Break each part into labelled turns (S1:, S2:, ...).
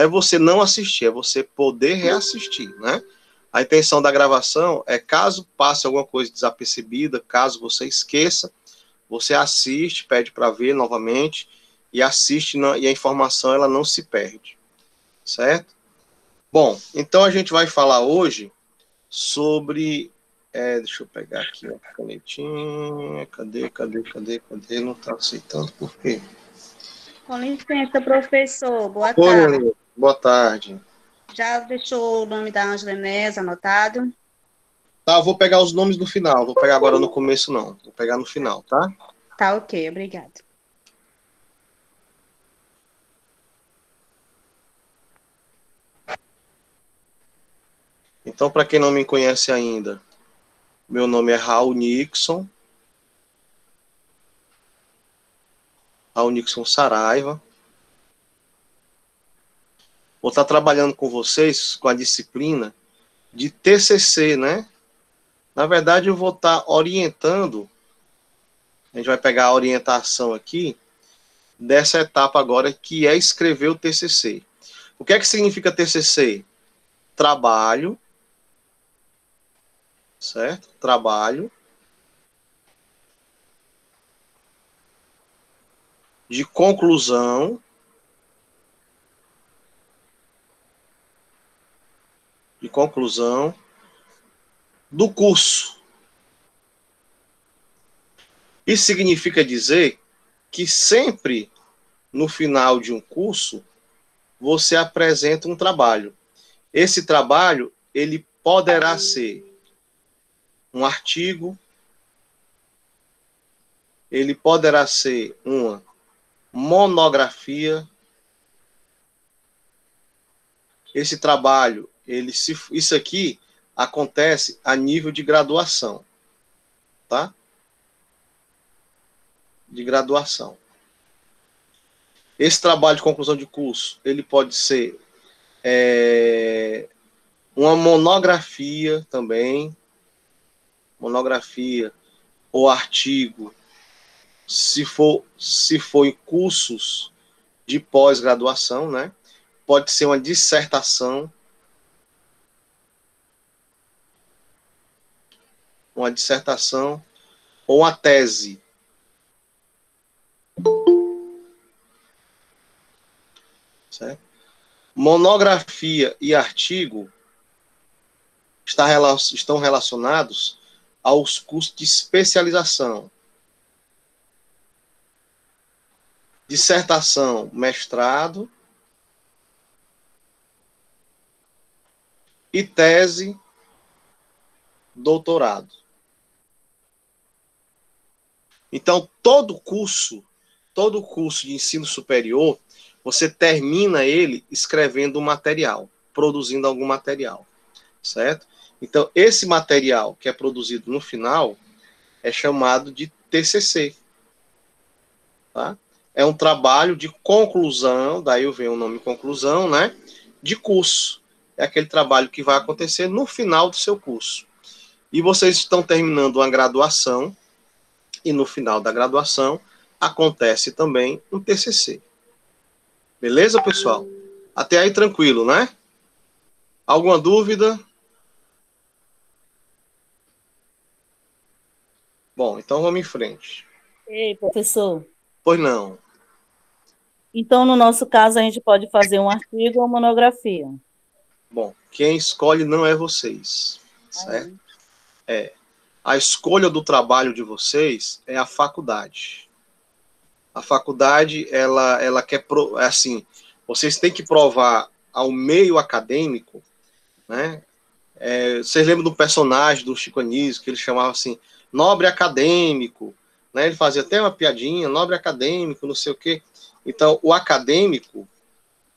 S1: é você não assistir, é você poder reassistir, né? A intenção da gravação é, caso passe alguma coisa desapercebida, caso você esqueça, você assiste, pede para ver novamente, e assiste, e a informação ela não se perde, certo? Bom, então a gente vai falar hoje sobre... deixa eu pegar aqui a canetinha, cadê? Não está aceitando, por quê?
S2: Com licença, professor, boa
S1: Oi,
S2: tarde.
S1: boa tarde.
S2: Já deixou o nome da Ângela Enéas anotado?
S1: Tá, eu vou pegar os nomes no final, vou pegar agora no começo não, vou pegar no final, tá?
S2: Tá ok, obrigada.
S1: Então, para quem não me conhece ainda, meu nome é Raul Nixon Saraiva. Vou estar trabalhando com vocês com a disciplina de TCC, né? Na verdade, eu vou estar orientando, a gente vai pegar a orientação aqui, dessa etapa agora, que é escrever o TCC. O que é que significa TCC? Trabalho, certo? Trabalho de conclusão do curso. Isso significa dizer que sempre no final de um curso você apresenta um trabalho. Esse trabalho, ele poderá ser um artigo, ele poderá ser uma monografia. Esse trabalho, isso aqui acontece a nível de graduação, tá? De graduação. Esse trabalho de conclusão de curso, ele pode ser uma monografia também, monografia ou artigo, se for em cursos de pós-graduação, né? Pode ser uma dissertação, ou uma tese. Certo? Monografia e artigo estão relacionados aos cursos de especialização. Dissertação, mestrado, e tese, doutorado. Então, todo curso de ensino superior, você termina ele escrevendo um material, produzindo algum material, certo? Então, esse material que é produzido no final é chamado de TCC, tá? É um trabalho de conclusão, daí vem o nome conclusão, né? De curso. É aquele trabalho que vai acontecer no final do seu curso. E vocês estão terminando uma graduação, e no final da graduação acontece também um TCC. Beleza, pessoal? Até aí tranquilo, né? Alguma dúvida? Bom, então vamos em frente.
S3: Ei, professor.
S1: Pois não.
S3: Então, no nosso caso, a gente pode fazer um artigo ou monografia.
S1: Bom, quem escolhe não é vocês, certo? A escolha do trabalho de vocês é a faculdade. A faculdade, ela quer, assim, vocês têm que provar ao meio acadêmico, né? Vocês lembram do personagem do Chico Anísio, que ele chamava assim, nobre acadêmico, né? Ele fazia até uma piadinha, nobre acadêmico, não sei o quê. Então, o acadêmico,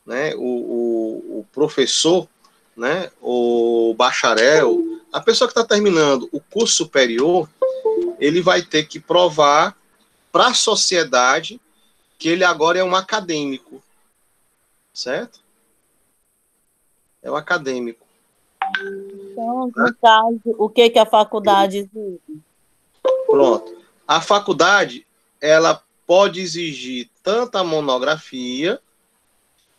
S1: né? O professor, né? O bacharel, a pessoa que está terminando o curso superior, ele vai ter que provar para a sociedade que ele agora é um acadêmico, certo? É um acadêmico.
S3: Então, no caso, o que a faculdade exige?
S1: Pronto. A faculdade, ela pode exigir tanto a monografia,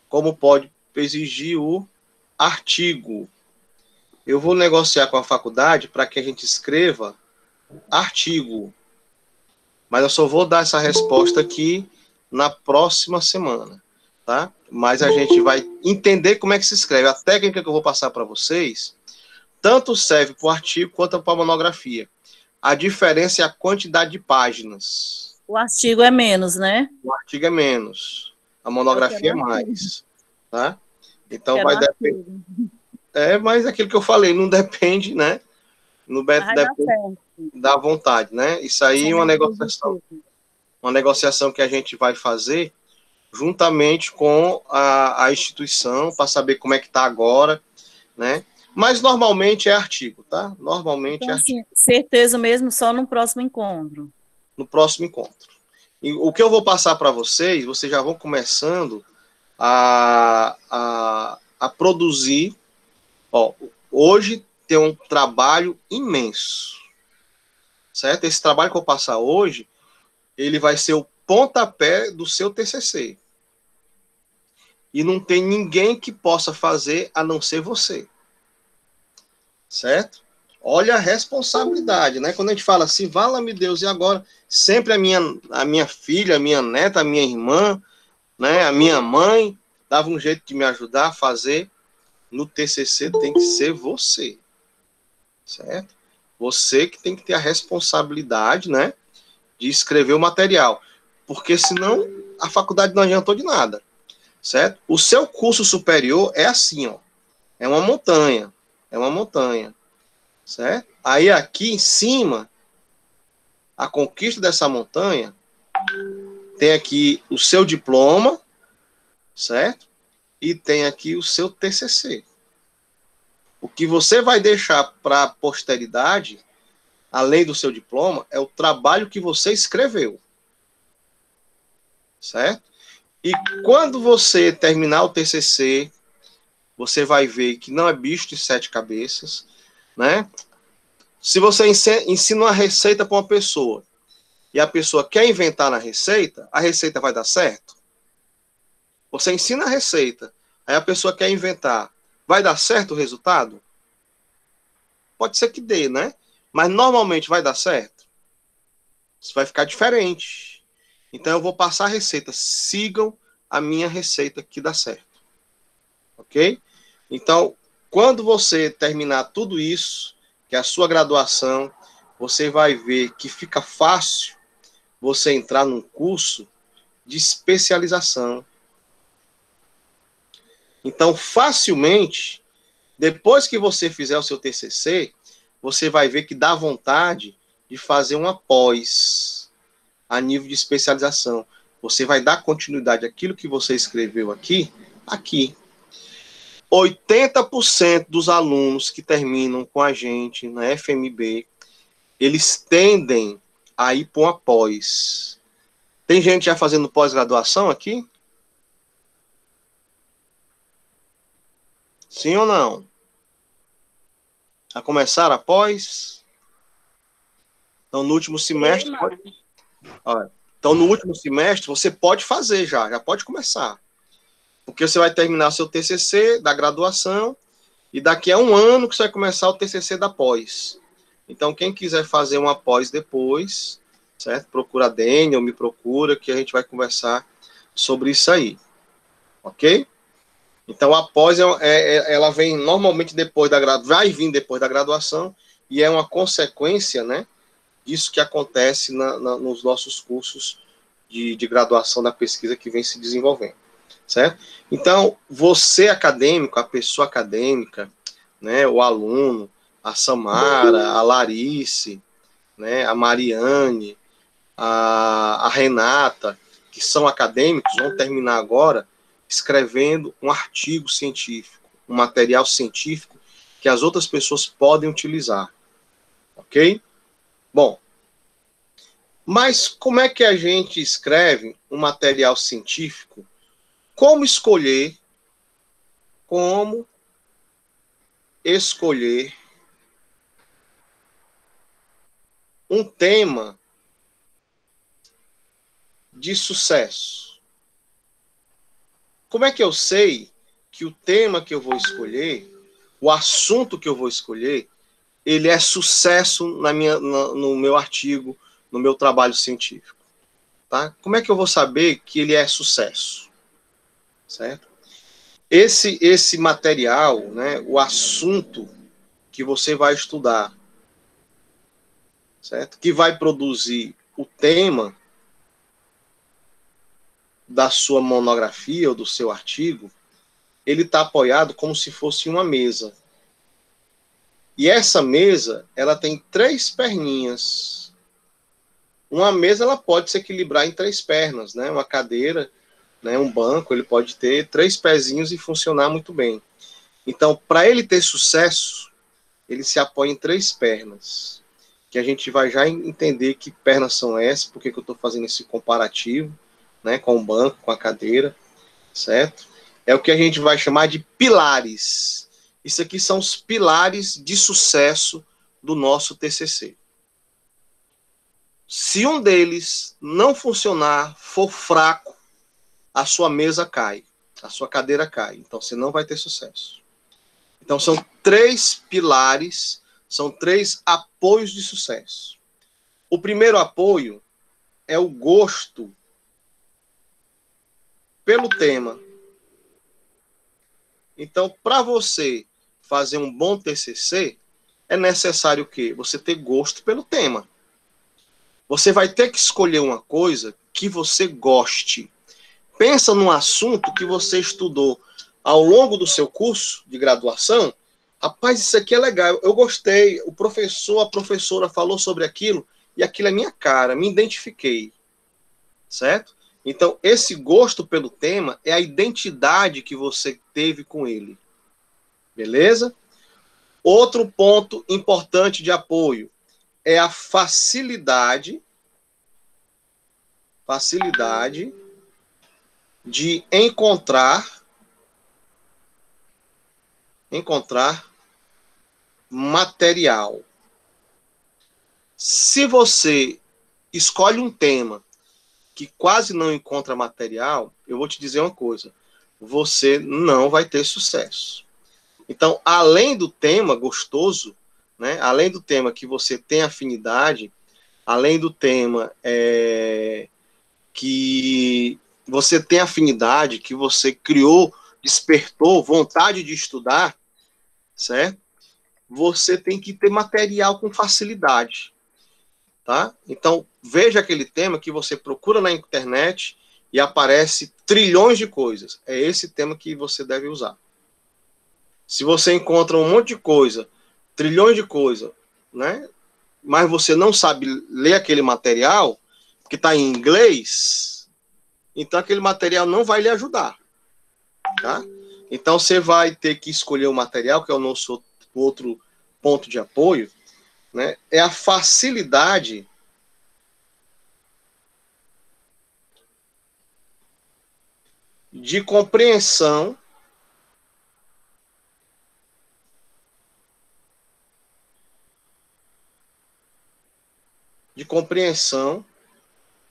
S1: como pode exigir o artigo. Eu vou negociar com a faculdade para que a gente escreva artigo. Mas eu só vou dar essa resposta aqui na próxima semana, tá? Mas a gente vai entender como é que se escreve. A técnica que eu vou passar para vocês, tanto serve para o artigo quanto para a monografia. A diferença é a quantidade de páginas.
S3: O artigo é menos, né?
S1: O artigo é menos. A monografia é mais. Tá? Então vai depender. Mas aquilo que eu falei, não depende, né? Não depende da vontade, né? Isso aí é uma negociação. Uma negociação que a gente vai fazer juntamente com a instituição para saber como é que está agora, né? Mas normalmente é artigo, tá? Normalmente
S3: então,
S1: é artigo.
S3: Assim, certeza mesmo só no próximo encontro.
S1: No próximo encontro. E o que eu vou passar para vocês já vão começando a produzir. Ó, hoje tem um trabalho imenso, certo? Esse trabalho que eu vou passar hoje, ele vai ser o pontapé do seu TCC. E não tem ninguém que possa fazer a não ser você. Certo? Olha a responsabilidade, né? Quando a gente fala assim, vala-me Deus, e agora? Sempre a minha filha, a minha neta, a minha irmã, né? A minha mãe, dava um jeito de me ajudar a fazer. No TCC tem que ser você. Certo? Você que tem que ter a responsabilidade, né? De escrever o material. Porque senão a faculdade não adiantou de nada. Certo? O seu curso superior é assim, ó. É uma montanha. É uma montanha. Certo? Aí aqui em cima, a conquista dessa montanha, tem aqui o seu diploma, certo? E tem aqui o seu TCC. O que você vai deixar para a posteridade, além do seu diploma, é o trabalho que você escreveu. Certo? E quando você terminar o TCC, você vai ver que não é bicho de 7 cabeças, né? Se você ensina uma receita para uma pessoa e a pessoa quer inventar na receita, a receita vai dar certo? Você ensina a receita, aí a pessoa quer inventar, vai dar certo o resultado? Pode ser que dê, né? Mas normalmente vai dar certo? Isso vai ficar diferente. Então eu vou passar a receita. Sigam a minha receita que dá certo. Ok? Então, quando você terminar tudo isso, que é a sua graduação, você vai ver que fica fácil você entrar num curso de especialização. Então, facilmente, depois que você fizer o seu TCC, você vai ver que dá vontade de fazer uma pós a nível de especialização. Você vai dar continuidade àquilo que você escreveu aqui. 80% dos alunos que terminam com a gente na FMB, eles tendem a ir para uma pós. Tem gente já fazendo pós-graduação aqui? Sim ou não? Já começaram a pós? Então, no último semestre... Então, no último semestre, você pode fazer já pode começar. Porque você vai terminar seu TCC da graduação e daqui a um ano que você vai começar o TCC da pós. Então, quem quiser fazer uma pós depois, certo? Procura a Dênia ou me procura que a gente vai conversar sobre isso aí. Ok? Então, a pós, ela vem normalmente depois da graduação, vai vir depois da graduação e é uma consequência, né? Disso que acontece nos nossos cursos de graduação da pesquisa que vem se desenvolvendo. Certo? Então, você acadêmico, a pessoa acadêmica, né, o aluno, a Samara, a Larice, né, a Mariane, a Renata, que são acadêmicos, vão terminar agora escrevendo um artigo científico, um material científico que as outras pessoas podem utilizar. Ok? Bom, mas como é que a gente escreve um material científico? Como escolher um tema de sucesso? Como é que eu sei que o tema que eu vou escolher, o assunto que eu vou escolher, ele é sucesso no meu artigo, no meu trabalho científico. Tá? Como é que eu vou saber que ele é sucesso? Certo? Esse material, né, o assunto que você vai estudar, certo? Que vai produzir o tema da sua monografia ou do seu artigo, ele está apoiado como se fosse uma mesa. E essa mesa, ela tem 3 perninhas. Uma mesa, ela pode se equilibrar em 3 pernas, né? Uma cadeira, né? Um banco, ele pode ter 3 pezinhos e funcionar muito bem. Então, para ele ter sucesso, ele se apoia em 3 pernas. Que a gente vai já entender que pernas são essas, porque que eu estou fazendo esse comparativo, né? Com o banco, com a cadeira, certo? É o que a gente vai chamar de pilares. Isso aqui são os pilares de sucesso do nosso TCC. Se um deles não funcionar, for fraco, a sua mesa cai, a sua cadeira cai. Então, você não vai ter sucesso. Então, são 3 pilares, são 3 apoios de sucesso. O primeiro apoio é o gosto pelo tema. Então, para você fazer um bom TCC, é necessário o quê? Você ter gosto pelo tema. Você vai ter que escolher uma coisa que você goste. Pensa num assunto que você estudou ao longo do seu curso de graduação. Rapaz, isso aqui é legal, eu gostei. O professor, a professora falou sobre aquilo e aquilo é minha cara, me identifiquei. Certo? Então, esse gosto pelo tema é a identidade que você teve com ele. Beleza? Outro ponto importante de apoio é a facilidade de encontrar material. Se você escolhe um tema que quase não encontra material, eu vou te dizer uma coisa, você não vai ter sucesso. Então, além do tema gostoso, né, além do tema que você tem afinidade, além do tema que você tem afinidade, que você criou, despertou vontade de estudar, certo? Você tem que ter material com facilidade, tá? Então, veja aquele tema que você procura na internet e aparece trilhões de coisas. É esse tema que você deve usar. Se você encontra um monte de coisa, trilhões de coisas, né? Mas você não sabe ler aquele material, que está em inglês, então aquele material não vai lhe ajudar, tá? Então você vai ter que escolher o material, que é o nosso outro ponto de apoio, né? É a facilidade de compreensão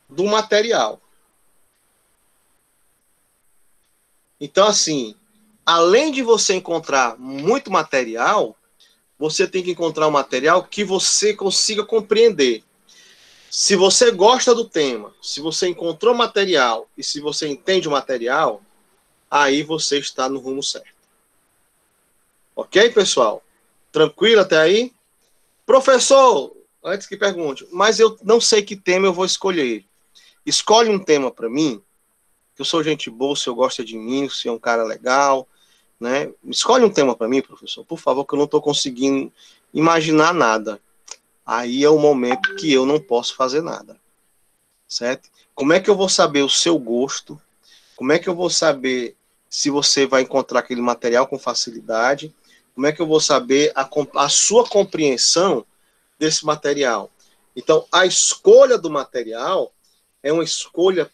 S1: do material. Então, assim, além de você encontrar muito material, você tem que encontrar um material que você consiga compreender. Se você gosta do tema, se você encontrou material e se você entende o material, aí você está no rumo certo. Ok, pessoal? Tranquilo até aí? Professor, antes que pergunte, mas eu não sei que tema eu vou escolher. Escolhe um tema para mim, que eu sou gente boa, se eu gosto de mim, se é um cara legal, né? Escolhe um tema para mim, professor, por favor, que eu não estou conseguindo imaginar nada. Aí é o momento que eu não posso fazer nada, certo? Como é que eu vou saber o seu gosto? Como é que eu vou saber se você vai encontrar aquele material com facilidade? Como é que eu vou saber a sua compreensão desse material? Então, a escolha do material é uma escolha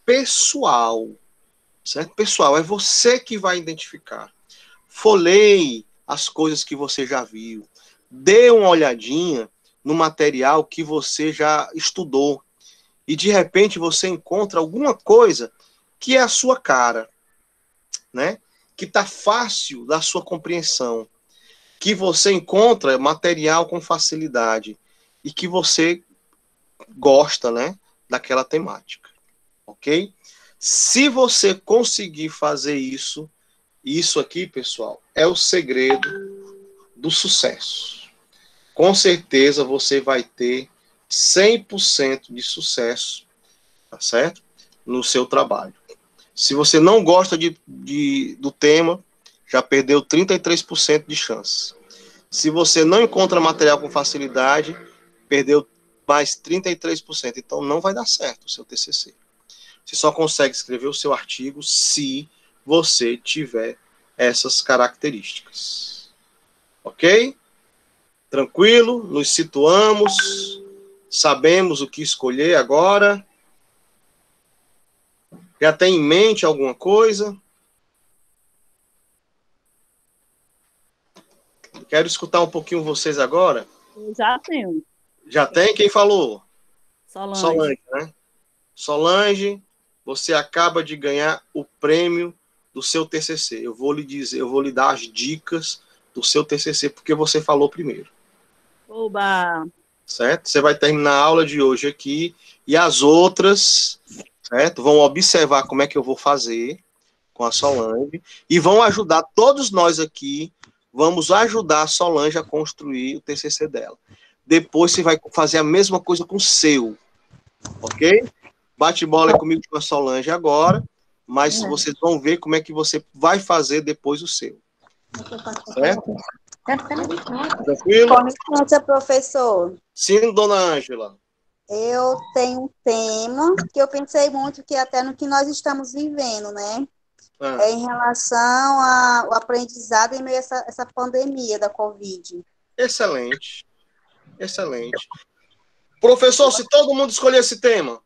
S1: pessoal, certo? Pessoal, é você que vai identificar. Folheie as coisas que você já viu. Dê uma olhadinha no material que você já estudou. E, de repente, você encontra alguma coisa que é a sua cara, né? que está fácil da sua compreensão, que você encontra material com facilidade e que você gosta, né, daquela temática, ok? Se você conseguir fazer isso, isso aqui, pessoal, é o segredo do sucesso. Com certeza você vai ter 100% de sucesso, tá certo? No seu trabalho. Se você não gosta do tema, já perdeu 33% de chance. Se você não encontra material com facilidade, perdeu mais 33%. Então não vai dar certo o seu TCC. Você só consegue escrever o seu artigo se você tiver essas características. Ok? Tranquilo? Nos situamos. Sabemos o que escolher agora. Já tem em mente alguma coisa? Quero escutar um pouquinho vocês agora.
S3: Eu já tenho.
S1: Já tem? Quem falou?
S3: Solange.
S1: Solange, né? Solange, você acaba de ganhar o prêmio do seu TCC. Eu vou lhe dizer, eu vou lhe dar as dicas do seu TCC, porque você falou primeiro.
S3: Oba!
S1: Certo? Você vai terminar a aula de hoje aqui e as outras, certo? Vão observar como é que eu vou fazer com a Solange e vão ajudar todos nós aqui, vamos ajudar a Solange a construir o TCC dela. Depois você vai fazer a mesma coisa com o seu, ok? Bate bola comigo com a Solange agora, mas vocês vão ver como é que você vai fazer depois o seu. Certo? Tranquilo?
S2: Com licença, professor.
S1: Sim, dona Ângela.
S2: Eu tenho um tema que eu pensei muito que até no que nós estamos vivendo, né? É em relação ao aprendizado em meio a essa pandemia da Covid.
S1: Excelente. Excelente. Professor, se todo mundo escolher esse tema,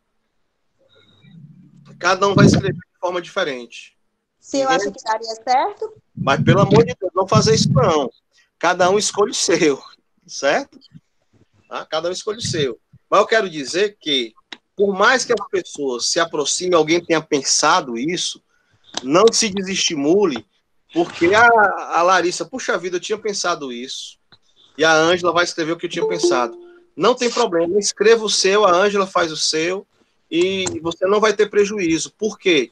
S1: cada um vai escrever de forma diferente.
S2: Se eu acho que daria certo?
S1: Mas, pelo amor de Deus, não fazer isso, não. Cada um escolhe o seu, certo? Tá? Cada um escolhe o seu. Mas eu quero dizer que, por mais que as pessoas se aproximem, alguém tenha pensado isso, não se desestimule, porque a Larissa, puxa vida, eu tinha pensado isso. E a Ângela vai escrever o que eu tinha pensado. Não tem problema, escreva o seu, a Ângela faz o seu, e você não vai ter prejuízo. Por quê?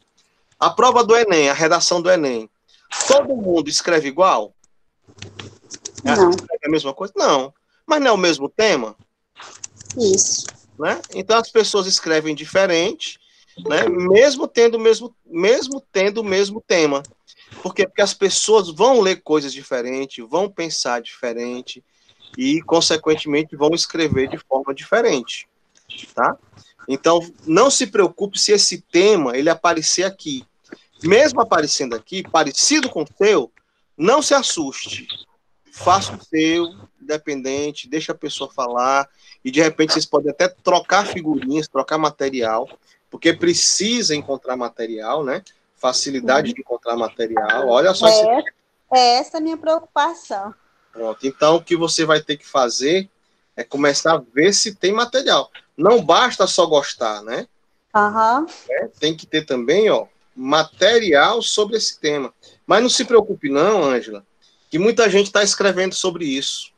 S1: A prova do Enem, a redação do Enem, todo mundo escreve igual?
S2: Não.
S1: É a mesma coisa? Não. Mas não é o mesmo tema?
S2: Isso.
S1: Né? Então as pessoas escrevem diferente, né? Mesmo tendo o mesmo tema. Por quê? Porque as pessoas vão ler coisas diferentes, vão pensar diferente e, consequentemente, vão escrever de forma diferente. Tá? Então, não se preocupe se esse tema ele aparecer aqui. Mesmo aparecendo aqui, parecido com o seu, não se assuste. Faça o seu, independente, deixa a pessoa falar, e de repente vocês podem até trocar figurinhas, trocar material, porque precisa encontrar material, né? Facilidade de encontrar material. Olha só.
S2: Essa a minha preocupação.
S1: Pronto. Então, o que você vai ter que fazer é começar a ver se tem material. Não basta só gostar, né?
S2: Uhum.
S1: Tem que ter também, ó, material sobre esse tema. Mas não se preocupe não, Ângela, que muita gente está escrevendo sobre isso.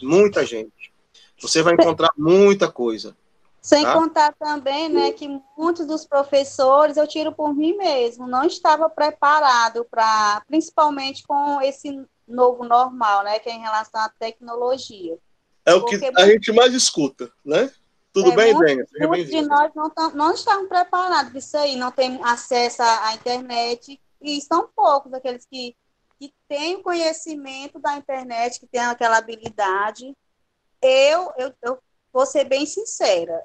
S1: Muita gente. Você vai encontrar muita coisa.
S2: Sem contar também, né, que muitos dos professores, eu tiro por mim mesmo, não estava preparado para, principalmente com esse novo normal, né, que é em relação à tecnologia.
S1: É o que a gente mais escuta, né? Tudo bem, Dênia?
S2: Muitos de nós não estamos preparados para isso aí, não tem acesso à internet, e são poucos aqueles que têm o conhecimento da internet, que têm aquela habilidade. Eu vou ser bem sincera,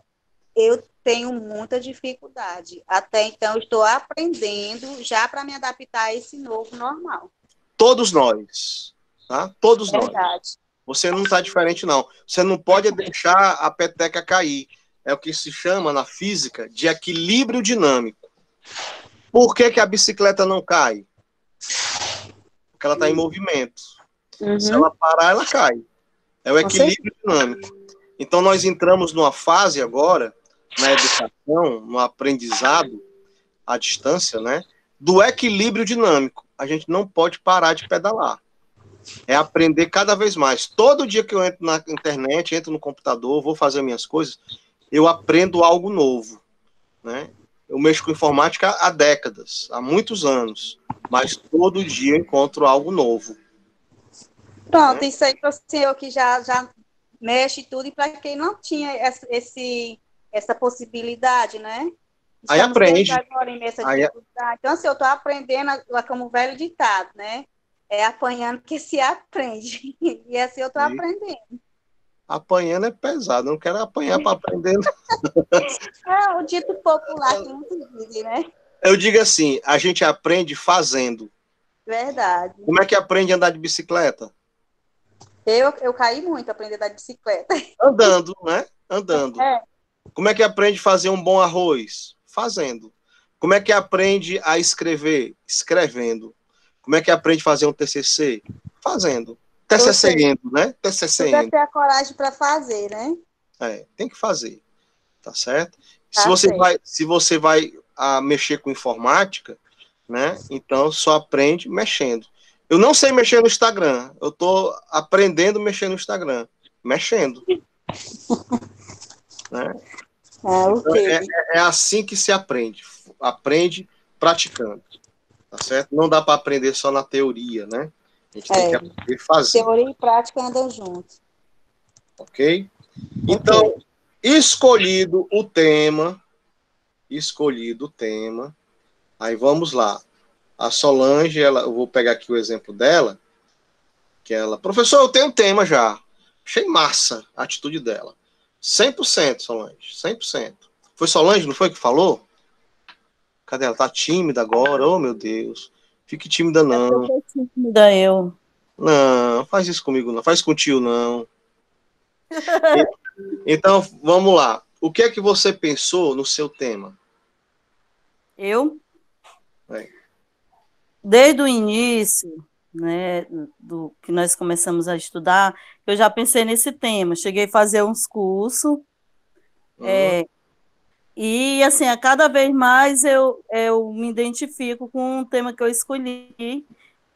S2: eu tenho muita dificuldade. Até então, eu estou aprendendo já para me adaptar a esse novo normal.
S1: Todos nós, tá? Todos nós.
S2: Verdade.
S1: Você não está diferente, não. Você não pode deixar a peteca cair. É o que se chama, na física, de equilíbrio dinâmico. Por que a bicicleta não cai? Porque ela está em movimento. Se ela parar, ela cai. É o equilíbrio dinâmico. Então, nós entramos numa fase agora, na educação, no aprendizado à distância, né, do equilíbrio dinâmico. a gente não pode parar de pedalar. É aprender cada vez mais. Todo dia que eu entro na internet, entro no computador, vou fazer minhas coisas, eu aprendo algo novo, né? Eu mexo com informática há décadas, há muitos anos, mas todo dia eu encontro algo novo.
S2: Pronto, isso aí para o senhor que já mexe tudo, e para quem não tinha essa possibilidade, né?
S1: Aí
S2: Estamos
S1: aprende.
S2: tendo agora em essa dificuldade. Então, assim, eu estou aprendendo, como o velho ditado, né? É apanhando que se aprende. E assim eu estou aprendendo.
S1: Apanhando é pesado, eu não quero apanhar para aprender.
S2: É o dito popular que muitos dizem, né?
S1: Eu digo assim, a gente aprende fazendo.
S2: Verdade.
S1: Como é que aprende a andar de bicicleta?
S2: Eu caí muito aprender a andar de bicicleta.
S1: Andando, né? Andando.
S2: É.
S1: Como é que aprende a fazer um bom arroz? Fazendo. Como é que aprende a escrever? Escrevendo. Como é que aprende a fazer um TCC? Fazendo. TCC-endo, né?
S2: Tudo é
S1: TCC-endo.
S2: ter a coragem para fazer, né?
S1: Tem que fazer. Tá certo?
S2: Tá
S1: Se você vai mexer com informática, né? Então só aprende mexendo. Eu não sei mexer no Instagram. Eu tô aprendendo a mexer no Instagram. Mexendo. Né?
S2: Okay.
S1: É assim que se aprende. Aprende praticando. Tá certo? Não dá para aprender só na teoria, né? A gente tem que aprender a fazer.
S2: Teoria e prática andam juntos.
S1: Ok? Então, escolhido o tema, aí vamos lá. A Solange, eu vou pegar aqui o exemplo dela, que ela, professor, eu tenho um tema já. Achei massa a atitude dela. 100%, Solange, 100%. Foi Solange, não foi que falou? Cadê ela? Tá tímida agora? Oh, meu Deus. Fique tímida, não.
S3: Eu tô tímida, eu.
S1: Não, faz isso comigo, não. Faz com o tio, não. Então, vamos lá. O que é que você pensou no seu tema?
S3: Eu? Desde o início, né, do que nós começamos a estudar, eu já pensei nesse tema. Cheguei a fazer uns cursos. E, assim, a cada vez mais eu me identifico com o tema que eu escolhi,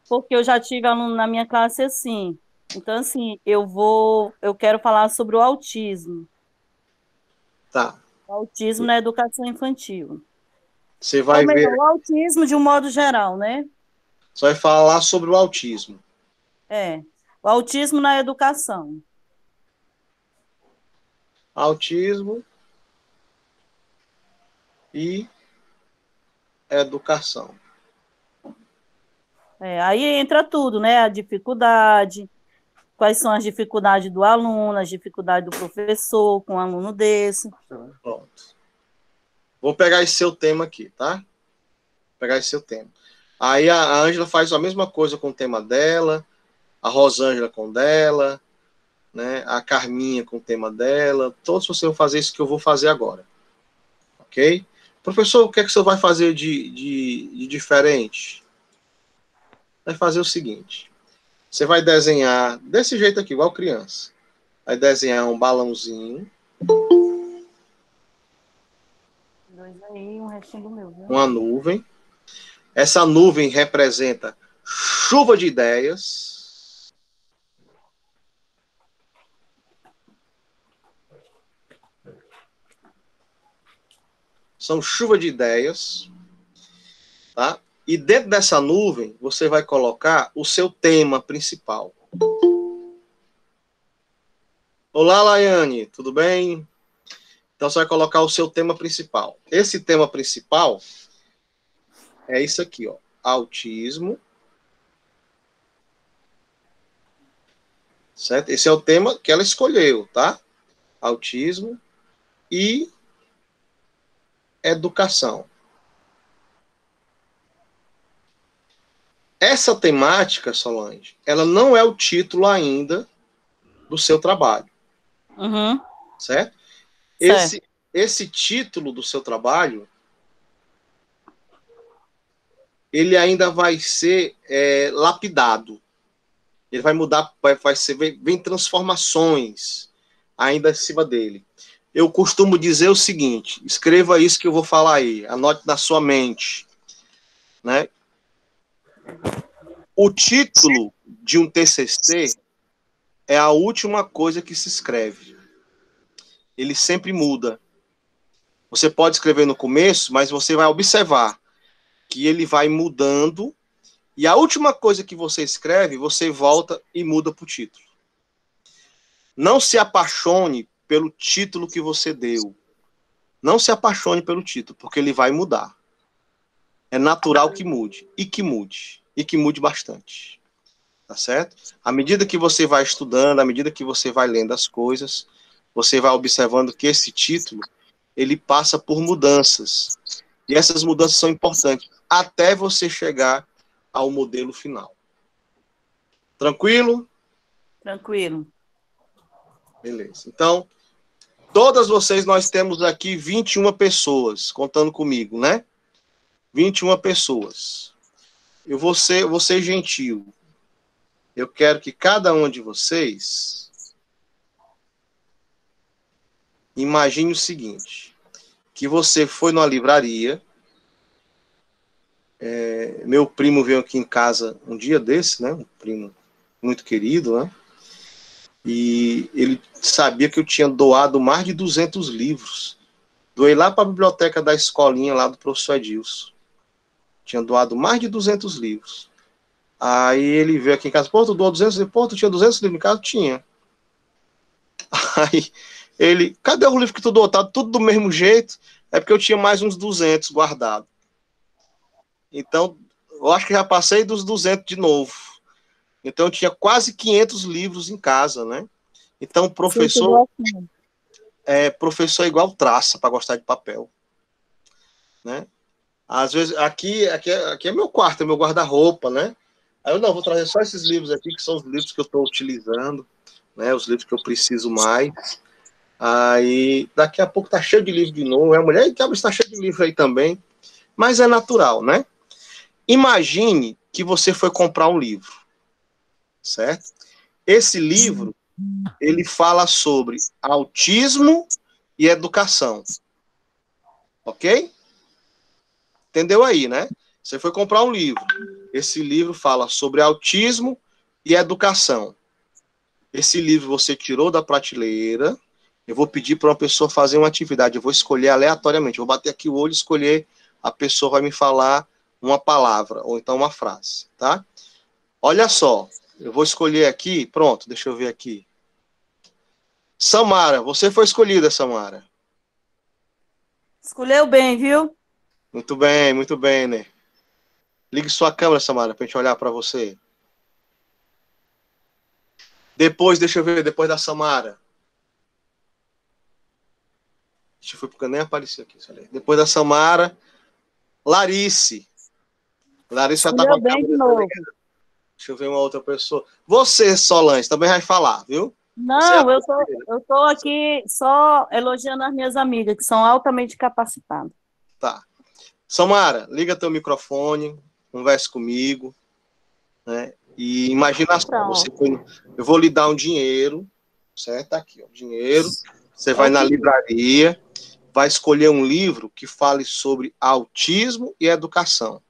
S3: porque eu já tive aluno na minha classe assim. Então, assim, eu quero falar sobre o autismo.
S1: Tá.
S3: O autismo na educação infantil.
S1: Você vai ver.
S3: O autismo de um modo geral, né?
S1: Você vai falar sobre o autismo.
S3: O autismo na educação.
S1: Autismo e educação.
S3: Aí entra tudo, né? A dificuldade, quais são as dificuldades do aluno, as dificuldades do professor com um aluno desse.
S1: Pronto. Vou pegar esse seu tema aqui, tá? Vou pegar esse seu tema. Aí a Ângela faz a mesma coisa com o tema dela, a Rosângela com o dela, né? A Carminha com o tema dela. Todos vocês vão fazer isso que eu vou fazer agora. Ok? Professor, o que é que o senhor vai fazer de diferente? Vai fazer o seguinte. Você vai desenhar desse jeito aqui, igual criança. Vai desenhar um balãozinho. Uma nuvem. Essa nuvem representa chuva de ideias. São chuva de ideias. Tá? E dentro dessa nuvem, você vai colocar o seu tema principal. Olá, Laiane, tudo bem? Então, você vai colocar o seu tema principal. Esse tema principal é isso aqui, ó. Autismo. Certo? Esse é o tema que ela escolheu, tá? Autismo e educação. Essa temática, Solange, ela não é o título ainda do seu trabalho.
S3: Uhum.
S1: Certo? Esse título do seu trabalho, ele ainda vai ser lapidado. Ele vai mudar, vem transformações ainda em cima dele. Eu costumo dizer o seguinte, escreva isso que eu vou falar aí, anote na sua mente, né? O título de um TCC é a última coisa que se escreve. Ele sempre muda. Você pode escrever no começo, mas você vai observar que ele vai mudando, e a última coisa que você escreve, você volta e muda para o título. Não se apaixone pelo título que você deu. Não se apaixone pelo título, porque ele vai mudar. É natural que mude, e que mude bastante. Tá certo? À medida que você vai estudando, à medida que você vai lendo as coisas, você vai observando que esse título, ele passa por mudanças. E essas mudanças são importantes, até você chegar ao modelo final. Tranquilo?
S3: Tranquilo.
S1: Beleza. Então, todas vocês, nós temos aqui 21 pessoas, contando comigo, né? 21 pessoas. Eu vou ser gentil. Eu quero que cada um de vocês imagine o seguinte, que você foi numa livraria, meu primo veio aqui em casa um dia desse, né? Um primo muito querido, né? E ele sabia que eu tinha doado mais de 200 livros. Doei lá para a biblioteca da escolinha lá do professor Edilson. Tinha doado mais de 200 livros. Aí ele veio aqui em casa, pô, tu doou 200 livros? Pô, tu tinha 200 livros em casa? Tinha. Aí ele, cadê o livro que tu doou? Tá tudo do mesmo jeito. É porque eu tinha mais uns 200 guardados. Então, eu acho que já passei dos 200 de novo. Então, eu tinha quase 500 livros em casa, né? Então, professor é igual traça para gostar de papel, né? Às vezes, aqui é meu quarto, é meu guarda-roupa, né? Aí eu não, vou trazer só esses livros aqui, que são os livros que eu estou utilizando, né? Os livros que eu preciso mais. Aí, daqui a pouco tá cheio de livro de novo. A mulher que está cheio de livro aí também. Mas é natural, né? Imagine que você foi comprar um livro, certo? Esse livro, ele fala sobre autismo e educação. Ok? Entendeu aí, né? Você foi comprar um livro. Esse livro fala sobre autismo e educação. Esse livro você tirou da prateleira. Eu vou pedir para uma pessoa fazer uma atividade. Eu vou escolher aleatoriamente. Eu vou bater aqui o olho e escolher. A pessoa vai me falar uma palavra ou então uma frase, tá? Olha só. Eu vou escolher aqui. Pronto, deixa eu ver aqui. Samara, você foi escolhida, Samara.
S3: Escolheu bem, viu?
S1: Muito bem, né? Ligue sua câmera, Samara, para a gente olhar para você. Depois, deixa eu ver, depois da Samara. Deixa eu ver porque eu nem apareci aqui. Depois da Samara, Larice. Larice já tá com a
S3: bem
S1: câmera
S3: de novo.
S1: ligada. Deixa eu ver uma outra pessoa. Você, Solange, também vai falar, viu?
S3: Não, eu tô aqui só elogiando as minhas amigas, que são altamente capacitadas.
S1: Tá. Samara, liga teu microfone, converse comigo, né? E imagina só, eu vou lhe dar um dinheiro, certo? Tá aqui, ó, dinheiro. Você vai na livraria, vai escolher um livro que fale sobre autismo e educação.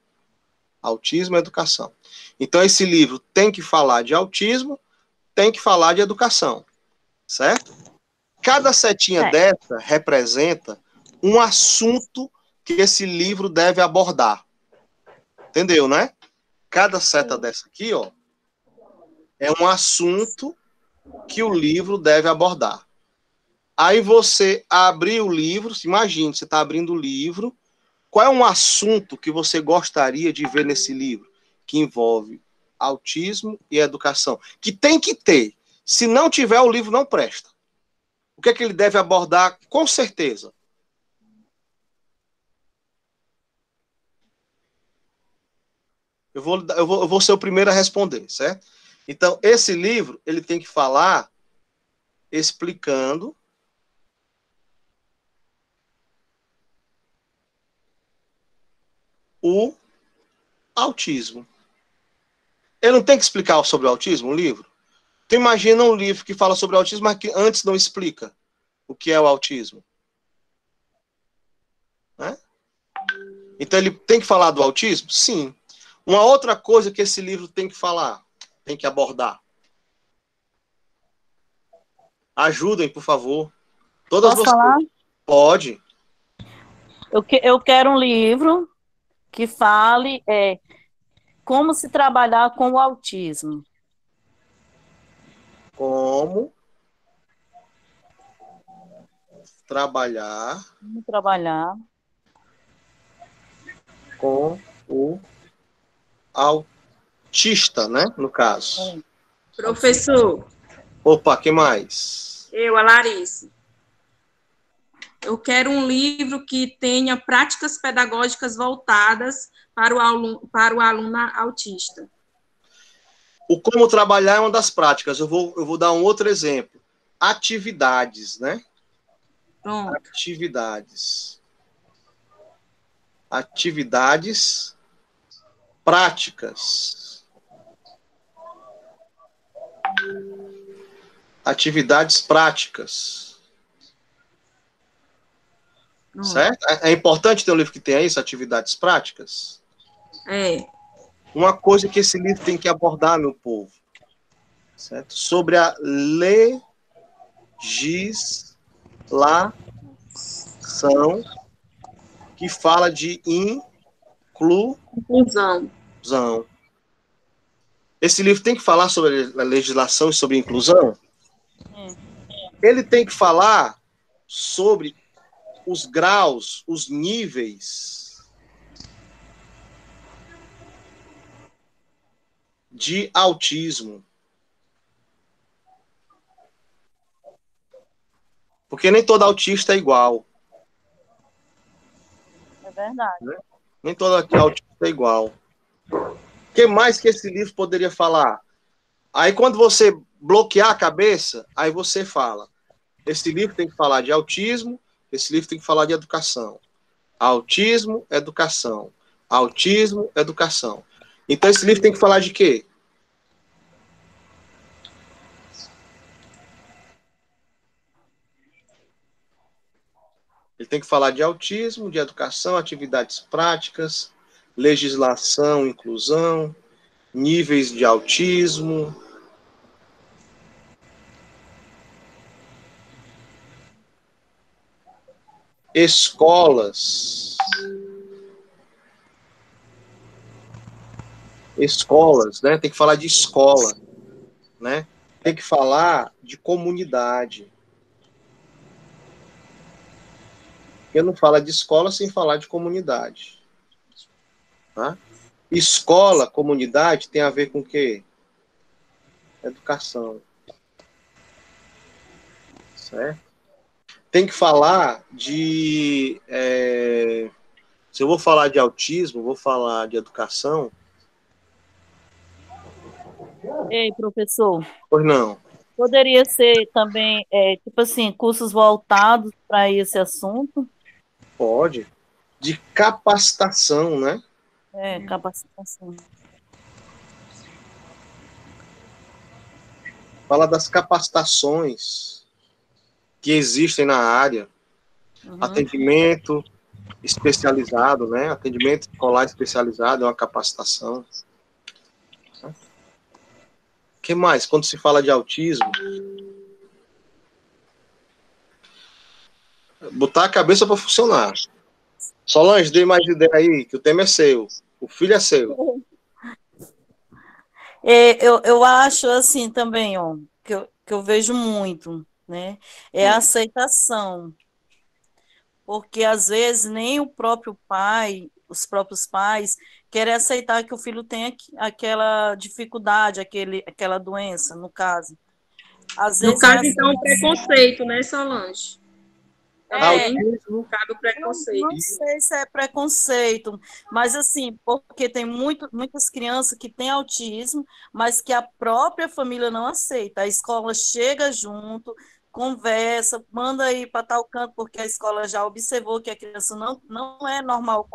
S1: Autismo e educação. Então, esse livro tem que falar de autismo, tem que falar de educação, certo? Cada setinha dessa representa um assunto que esse livro deve abordar. Entendeu, né? Cada seta dessa aqui, ó, é um assunto que o livro deve abordar. Aí você abre o livro, imagine, você está abrindo o livro, qual é um assunto que você gostaria de ver nesse livro? Que envolve autismo e educação. Que tem que ter. Se não tiver, o livro não presta. O que é que ele deve abordar? Com certeza. Eu vou ser o primeiro a responder, certo? Então, esse livro, ele tem que falar explicando o autismo. Ele não tem que explicar sobre o autismo, um livro? Tu imagina um livro que fala sobre o autismo, mas que antes não explica o que é o autismo. Né? Então ele tem que falar do autismo? Sim. Uma outra coisa que esse livro tem que falar, tem que abordar. Ajudem, por favor. Todas
S3: Posso
S1: vocês.
S3: falar?
S1: Pode.
S3: Eu quero um livro que fale como se trabalhar com o autismo.
S1: Como trabalhar
S3: Como trabalhar.
S1: com o autista, né? No caso.
S4: Professor,
S1: Opa, que mais?
S4: a Larissa. Eu quero um livro que tenha práticas pedagógicas voltadas para o aluno autista.
S1: O como trabalhar é uma das práticas. Eu vou dar um outro exemplo. Atividades, né?
S4: Pronto.
S1: Atividades práticas. Atividades práticas. Certo? É importante ter um livro que tenha isso, atividades práticas?
S4: É.
S1: Uma coisa que esse livro tem que abordar, meu povo, certo? Sobre a legislação que fala de
S4: Inclusão.
S1: Esse livro tem que falar sobre a legislação e sobre a inclusão? Ele tem que falar sobre os graus, os níveis de autismo. Porque nem todo autista é igual.
S3: É verdade.
S1: Né? Nem todo autista é igual. O que mais que esse livro poderia falar? Aí quando você bloquear a cabeça, aí você fala. Esse livro tem que falar de autismo, esse livro tem que falar de educação. Autismo, educação. Autismo, educação. Então esse livro tem que falar de quê? Ele tem que falar de autismo, de educação, atividades práticas, legislação, inclusão, níveis de autismo. Escolas. Escolas, né? Tem que falar de escola, né? Tem que falar de comunidade. Eu não falo de escola sem falar de comunidade. Tá? Escola, comunidade, tem a ver com o quê? Educação. Certo? Tem que falar de... se eu vou falar de autismo, vou falar de educação.
S3: Ei, professor.
S1: Pois não.
S3: Poderia ser também, tipo assim, cursos voltados para esse assunto?
S1: Pode. De capacitação, né?
S3: Capacitação.
S1: Fala das capacitações que existem na área. Atendimento especializado, né? Atendimento escolar especializado é uma capacitação. O que mais? Quando se fala de autismo, botar a cabeça para funcionar. Solange, dê mais ideia aí, que o tema é seu. O filho é seu.
S3: Eu acho assim também, ó, que eu vejo muito, né? É a aceitação. Porque às vezes nem o próprio pai, os próprios pais, querem aceitar que o filho tem aquela dificuldade, aquela doença, no caso. Às
S4: No
S3: vezes
S4: caso, então, o preconceito, né, Solange?
S1: Autismo.
S4: Cabe o preconceito.
S3: Não sei se é preconceito, mas assim, porque tem muitas crianças que têm autismo, mas que a própria família não aceita. A escola chega junto, conversa, manda ir para tal canto, porque a escola já observou que a criança não é normal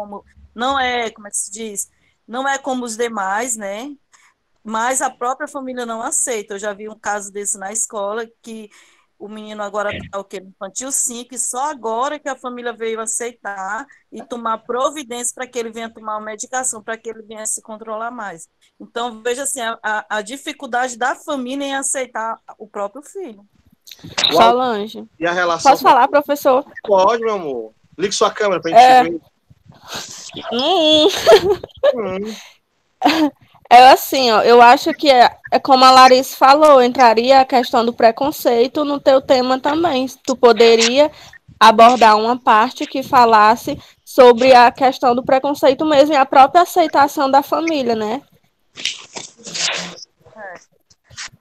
S3: não é, como é que se diz? Não é como os demais, né? Mas a própria família não aceita. Eu já vi um caso desse na escola, que o menino agora está o quê? No infantil 5, e só agora que a família veio aceitar e tomar providência para que ele venha tomar uma medicação, para que ele venha se controlar mais. Então, veja assim, a dificuldade da família em aceitar o próprio filho.
S5: Solange.
S1: E a relação...
S5: Posso falar, professor?
S1: Pode, meu amor. Ligue sua câmera para a gente ver.
S5: É assim, ó, eu acho que é como a Larissa falou, entraria a questão do preconceito no teu tema também. Tu poderia abordar uma parte que falasse sobre a questão do preconceito mesmo e a própria aceitação da família, né?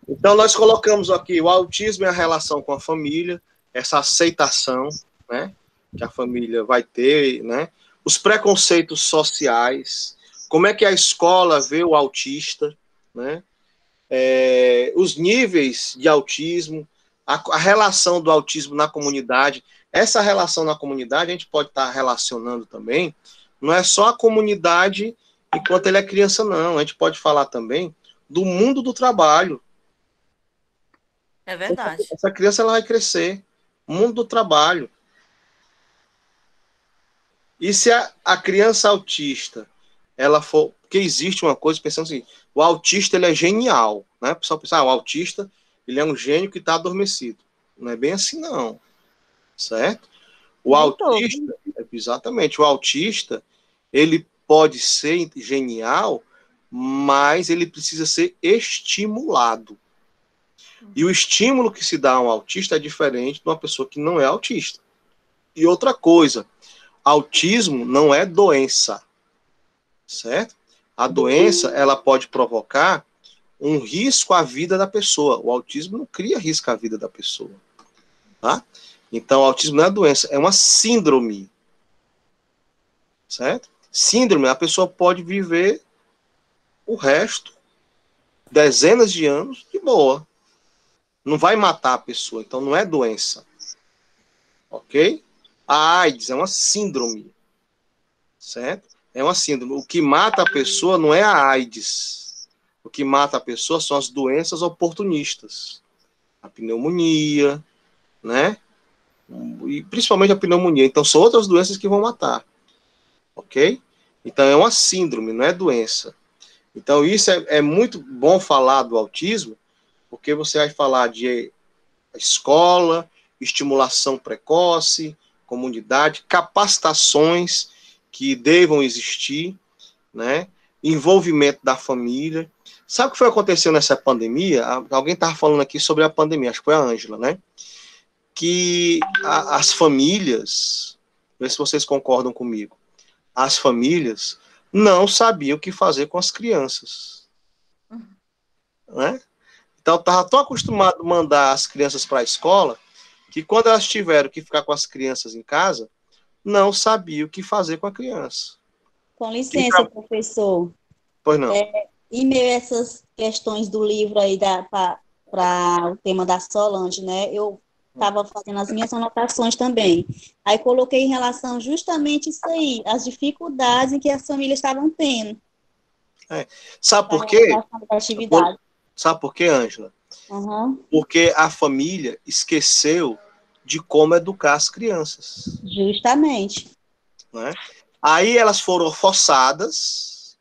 S1: Então, nós colocamos aqui o autismo e a relação com a família, essa aceitação, né, que a família vai ter, né, os preconceitos sociais, como é que a escola vê o autista, né, os níveis de autismo, a relação do autismo na comunidade. Essa relação na comunidade a gente pode estar relacionando também, não é só a comunidade enquanto ele é criança, não. A gente pode falar também do mundo do trabalho.
S3: É verdade.
S1: Essa criança ela vai crescer. Mundo do trabalho. E se a criança autista, ela for... Porque existe uma coisa, pensando assim, o autista ele é genial, né? O pessoal pensa, o autista ele é um gênio que está adormecido. Não é bem assim, não. Certo? O autista, exatamente, o autista, ele pode ser genial, mas ele precisa ser estimulado. E o estímulo que se dá a um autista é diferente de uma pessoa que não é autista. E outra coisa, autismo não é doença, certo? A doença, ela pode provocar um risco à vida da pessoa. O autismo não cria risco à vida da pessoa, tá? Então, o autismo não é doença, é uma síndrome, certo? Síndrome, a pessoa pode viver o resto, dezenas de anos, de boa. Não vai matar a pessoa, então não é doença. Ok? A AIDS é uma síndrome. Certo? É uma síndrome. O que mata a pessoa não é a AIDS. O que mata a pessoa são as doenças oportunistas. A pneumonia, né? E principalmente a pneumonia. Então são outras doenças que vão matar. Ok? Então é uma síndrome, não é doença. Então isso é muito bom falar do autismo, porque você vai falar de escola, estimulação precoce, comunidade, capacitações que devam existir, né? Envolvimento da família. Sabe o que foi acontecendo nessa pandemia? Alguém estava falando aqui sobre a pandemia, acho que foi a Ângela, né? Que as famílias, vê se vocês concordam comigo, as famílias não sabiam o que fazer com as crianças, né? Então, estava tão acostumado a mandar as crianças para a escola, que quando elas tiveram que ficar com as crianças em casa, não sabia o que fazer com a criança.
S2: Com licença, professor.
S1: Pois não.
S2: E meio a essas questões do livro aí para o tema da Solange, né? Eu estava fazendo as minhas anotações também. Aí coloquei em relação justamente isso aí, as dificuldades em que as famílias estavam tendo.
S1: Sabe por quê?
S2: Atividade.
S1: Sabe por quê, Ângela?
S2: Uhum.
S1: Porque a família esqueceu de como educar as crianças.
S2: Justamente.
S1: Né? Aí elas foram forçadas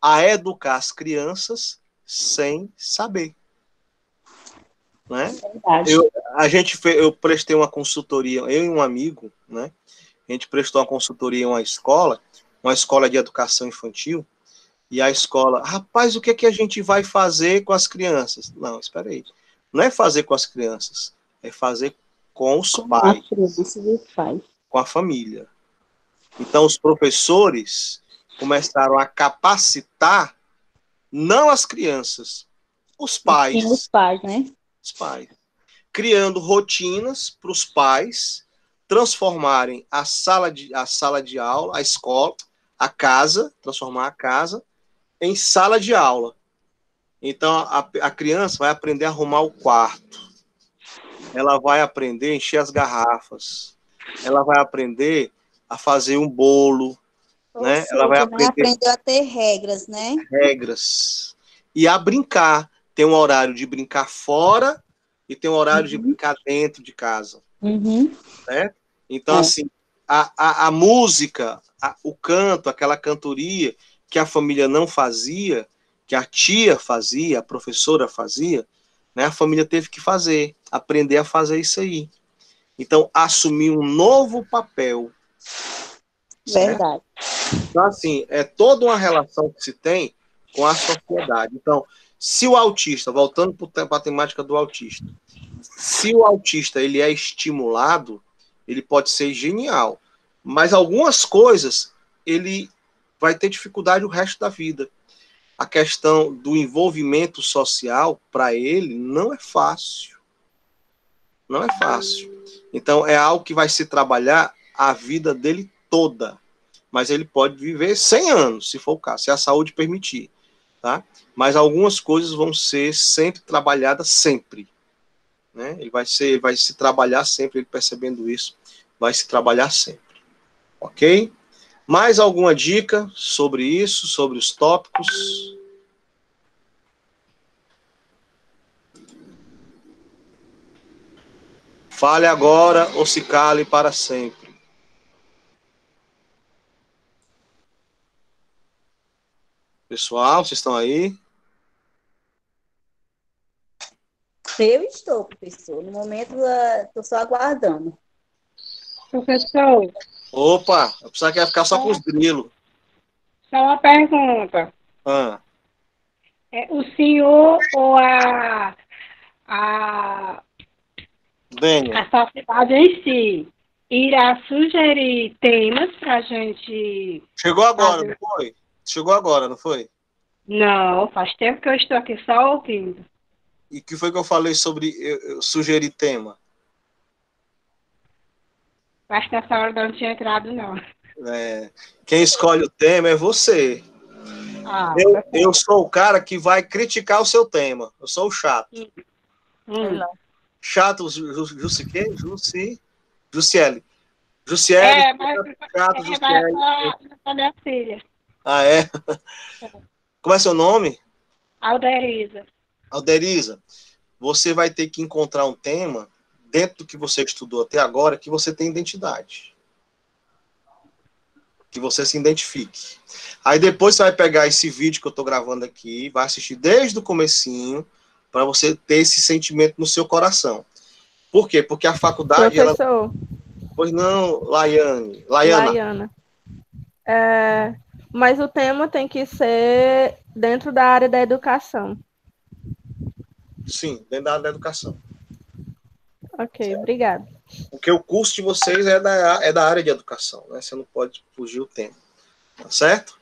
S1: a educar as crianças sem saber. Né?
S2: Verdade.
S1: Eu prestei uma consultoria, eu e um amigo, né? A gente prestou uma consultoria em uma escola de educação infantil, e a escola, rapaz, o que é que a gente vai fazer com as crianças? Não, espera aí. Não é fazer com as crianças, é fazer com os pais, com a família. Então, os professores começaram a capacitar, não as crianças, os pais.
S2: Os pais, né?
S1: Os pais. Criando rotinas para os pais transformarem a sala de aula, a escola, a casa, transformar a casa em sala de aula. Então, a criança vai aprender a arrumar o quarto. Ela vai aprender a encher as garrafas. Ela vai aprender a fazer um bolo. Né?
S2: Ela vai aprender a ter regras, né?
S1: Regras. E a brincar. Tem um horário de brincar fora e tem um horário de brincar dentro de casa. Certo? Então, assim, a música, o canto, aquela cantoria que a família não fazia, que a tia fazia, a professora fazia, né, a família teve que fazer, aprender a fazer isso aí. Então, assumir um novo papel.
S2: Verdade.
S1: Então, assim, é toda uma relação que se tem com a sociedade. Então, se o autista, voltando para a temática do autista, se o autista ele é estimulado, ele pode ser genial, mas algumas coisas ele vai ter dificuldade o resto da vida. A questão do envolvimento social, para ele, não é fácil. Não é fácil. Então, é algo que vai se trabalhar a vida dele toda. Mas ele pode viver 100 anos, se for o caso, se a saúde permitir. Tá? Mas algumas coisas vão ser sempre trabalhadas sempre. Né? Ele vai se trabalhar sempre, ele percebendo isso, vai se trabalhar sempre. Ok? Mais alguma dica sobre isso, sobre os tópicos? Fale agora ou se cale para sempre. Pessoal, vocês estão aí?
S2: Eu estou, professor. No momento, estou só aguardando.
S6: Professor,
S1: Opa, eu precisava que ia ficar só com os grilos.
S6: só uma pergunta. O senhor ou a
S1: Dênia.
S6: faculdade em si irá sugerir temas para a gente...
S1: Chegou agora, não foi? Chegou agora, não foi?
S6: Não, faz tempo que eu estou aqui só ouvindo.
S1: E o que foi que eu falei sobre eu sugerir tema?
S6: Acho que nessa hora não tinha entrado, não.
S1: Quem escolhe o tema é você. Eu sou o cara que vai criticar o seu tema. Eu sou o chato. Chato, Jussiele. Jussiele. Chato, Jussiele.
S6: Para minha filha.
S1: Ah, é? Como é seu nome?
S6: Alderiza.
S1: Alderiza, você vai ter que encontrar um tema dentro do que você estudou até agora que você tem identidade. Que você se identifique. Aí depois você vai pegar esse vídeo que eu estou gravando aqui, vai assistir desde o comecinho, para você ter esse sentimento no seu coração. Por quê? Porque a faculdade...
S5: Professor.
S1: Pois não, Laiane.
S5: Laiana. Mas o tema tem que ser dentro da área da educação.
S1: Sim, dentro da área da educação.
S5: Ok,
S1: certo?
S5: Obrigada.
S1: Porque o curso de vocês é da área de educação, né? Você não pode fugir o tema. Tá certo?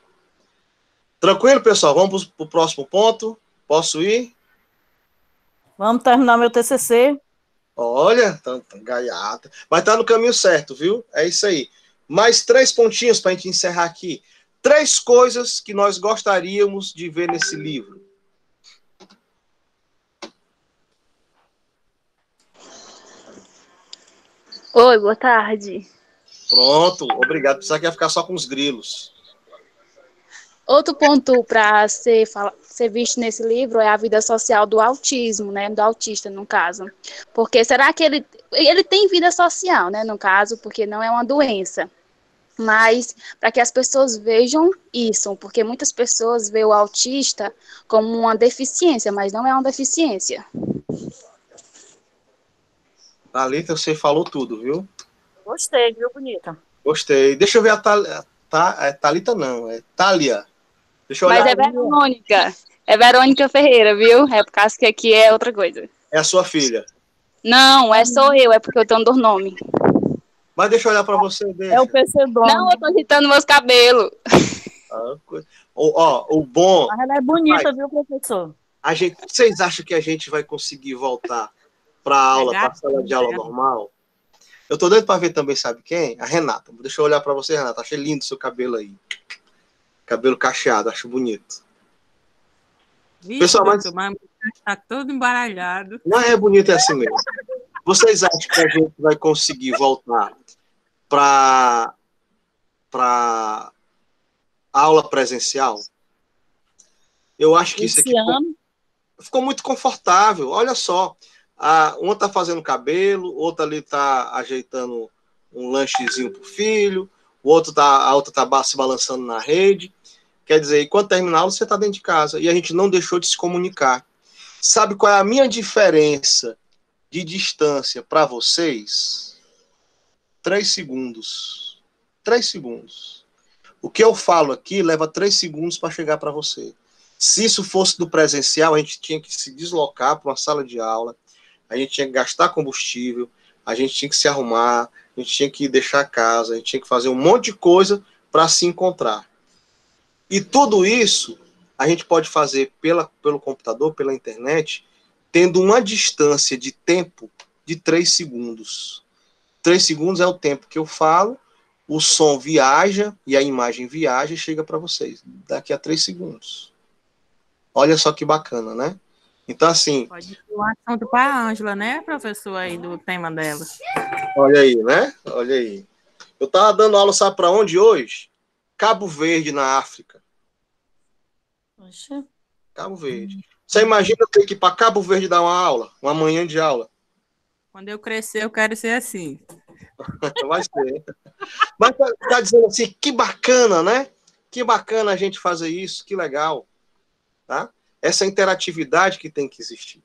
S1: Tranquilo, pessoal? Vamos para o próximo ponto. Posso ir?
S3: Vamos terminar meu TCC.
S1: Olha, tá gaiata. Mas tá no caminho certo, viu? É isso aí. Mais 3 pontinhos para a gente encerrar aqui. 3 coisas que nós gostaríamos de ver nesse livro.
S7: Oi, boa tarde.
S1: Pronto, obrigado. Pensava que ia ficar só com os grilos.
S7: Outro ponto para ser visto nesse livro é a vida social do autismo, né? Do autista, no caso. Porque será que ele tem vida social, né? No caso, porque não é uma doença. Mas para que as pessoas vejam isso, porque muitas pessoas veem o autista como uma deficiência, mas não é uma deficiência.
S1: Thalita, você falou tudo, viu?
S3: Gostei, viu, bonita?
S1: Gostei. Deixa eu ver a Thalita, não. É Thalia. Deixa eu olhar.
S7: Mas é Verônica. É Verônica Ferreira, viu? É por causa que aqui é outra coisa.
S1: É a sua filha.
S7: Não, sou eu. É porque eu tenho dois nomes.
S1: Mas deixa eu olhar para você. Deixa.
S3: É o percebão.
S7: Não, eu tô agitando meus cabelos.
S1: O bom...
S3: Mas ela é bonita, viu, professor?
S1: Vocês acham que a gente vai conseguir voltar para a aula, para a sala de aula normal? Eu tô doido para ver também, sabe quem? A Renata. Deixa eu olhar para você, Renata. Achei lindo o seu cabelo aí. Cabelo cacheado, acho bonito.
S8: Vixe,
S1: pessoal, mas
S8: tá todo embaralhado.
S1: Não é bonito, é assim mesmo. Vocês acham que a gente vai conseguir voltar para aula presencial? Eu acho que isso aqui ficou muito confortável. Olha só, uma tá fazendo cabelo, outra ali tá ajeitando um lanchezinho pro filho, a outra tá se balançando na rede. Quer dizer, quando terminar a aula, você tá dentro de casa. E a gente não deixou de se comunicar. Sabe qual é a minha diferença de distância para vocês? 3 segundos. 3 segundos. O que eu falo aqui leva 3 segundos para chegar para você. Se isso fosse do presencial, a gente tinha que se deslocar para uma sala de aula, a gente tinha que gastar combustível, a gente tinha que se arrumar, a gente tinha que deixar a casa, a gente tinha que fazer um monte de coisa para se encontrar. E tudo isso a gente pode fazer pelo computador, pela internet, tendo uma distância de tempo de 3 segundos. 3 segundos é o tempo que eu falo, o som viaja e a imagem viaja e chega para vocês. Daqui a 3 segundos. Olha só que bacana, né? Então, assim...
S8: Pode ser um assunto para a Ângela, né, professor, aí do tema dela.
S1: Olha aí, né? Olha aí. Eu estava dando aula, sabe para onde hoje? Cabo Verde, na África.
S3: Poxa.
S1: Cabo Verde. Você imagina eu ter que ir para Cabo Verde dar uma aula? Uma manhã de aula?
S8: Quando eu crescer, eu quero ser assim.
S1: Vai ser. Mas tá dizendo assim, que bacana, né? Que bacana a gente fazer isso, que legal. Tá? Essa interatividade que tem que existir.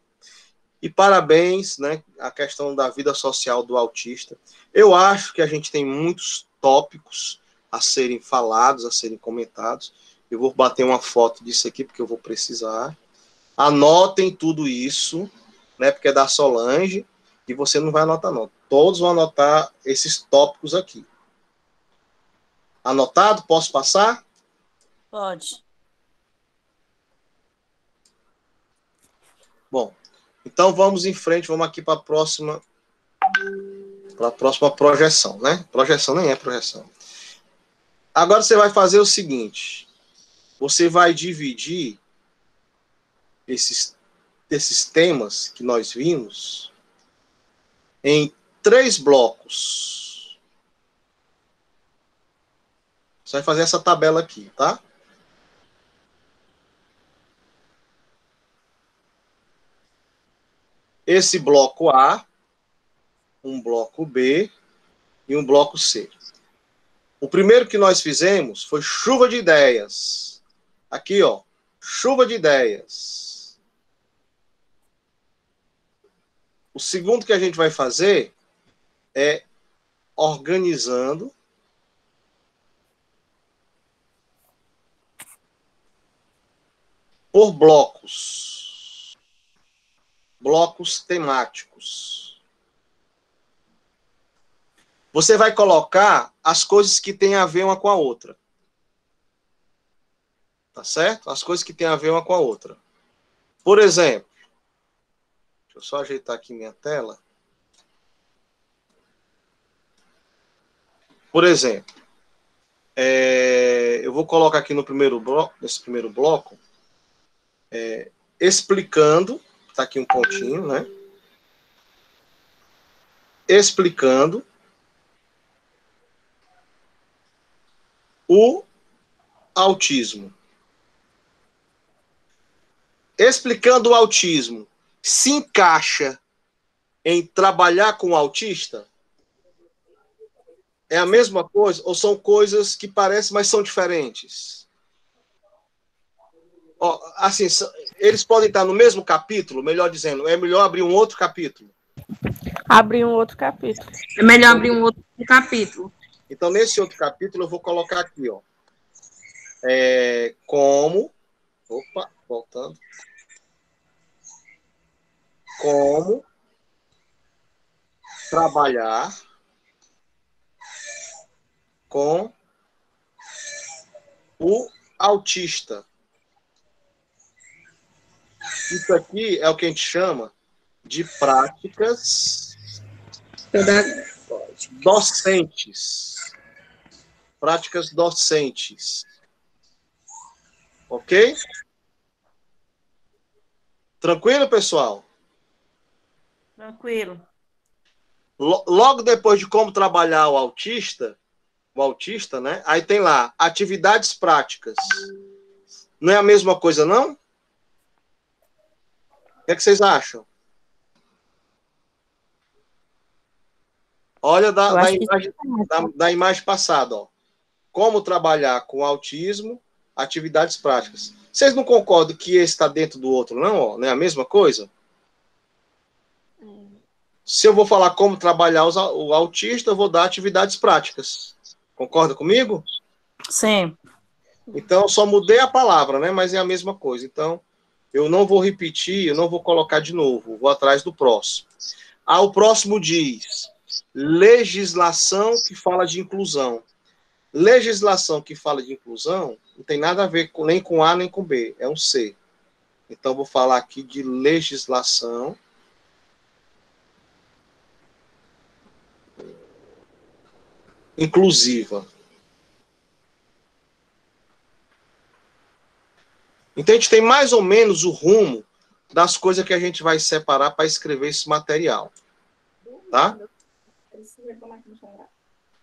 S1: E parabéns, né? A questão da vida social do autista. Eu acho que a gente tem muitos tópicos a serem falados, a serem comentados. Eu vou bater uma foto disso aqui, porque eu vou precisar. Anotem tudo isso, né? Porque é da Solange, e você não vai anotar, não. Todos vão anotar esses tópicos aqui. Anotado? Posso passar?
S3: Pode.
S1: Bom, então vamos em frente, vamos aqui para a próxima projeção, né? Projeção nem é projeção. Agora você vai fazer o seguinte, você vai dividir esses temas que nós vimos em 3 blocos. Você vai fazer essa tabela aqui, tá? Esse bloco A, um bloco B e um bloco C. O primeiro que nós fizemos foi chuva de ideias. Aqui, ó, chuva de ideias. O segundo que a gente vai fazer é organizando por blocos. Blocos temáticos. Você vai colocar as coisas que têm a ver uma com a outra. Tá certo? As coisas que têm a ver uma com a outra. Por exemplo, deixa eu só ajeitar aqui minha tela. Por exemplo, eu vou colocar aqui no primeiro bloco, nesse primeiro bloco, explicando, tá aqui um pontinho, né? Explicando o autismo. Explicando o autismo se encaixa em trabalhar com o autista? É a mesma coisa ou são coisas que parecem, mas são diferentes? Ó, assim, eles podem estar no mesmo capítulo, melhor dizendo, é melhor abrir um outro capítulo.
S5: Abrir um outro capítulo.
S4: É melhor abrir um outro capítulo.
S1: Então, nesse outro capítulo, eu vou colocar aqui, ó. Como... Opa, voltando. Como trabalhar com o autista. Isso aqui é o que a gente chama de práticas docentes. Práticas docentes. Ok? Tranquilo, pessoal?
S3: Tranquilo.
S1: Logo depois de como trabalhar o autista, né? Aí tem lá, atividades práticas. Não é a mesma coisa, não? O que é que vocês acham? Olha
S3: Eu acho que
S1: da imagem passada, ó. Como trabalhar com autismo, atividades práticas. Vocês não concordam que esse está dentro do outro, não? Ó, não é a mesma coisa? Se eu vou falar como trabalhar o autista, eu vou dar atividades práticas. Concorda comigo?
S3: sim.
S1: Então, eu só mudei a palavra, né? Mas é a mesma coisa. Então, eu não vou repetir, eu não vou colocar de novo. Vou atrás do próximo. O próximo diz legislação que fala de inclusão. Legislação que fala de inclusão não tem nada a ver nem com A nem com B, é um C. Então, vou falar aqui de legislação inclusiva. Então, a gente tem mais ou menos o rumo das coisas que a gente vai separar para escrever esse material. Tá?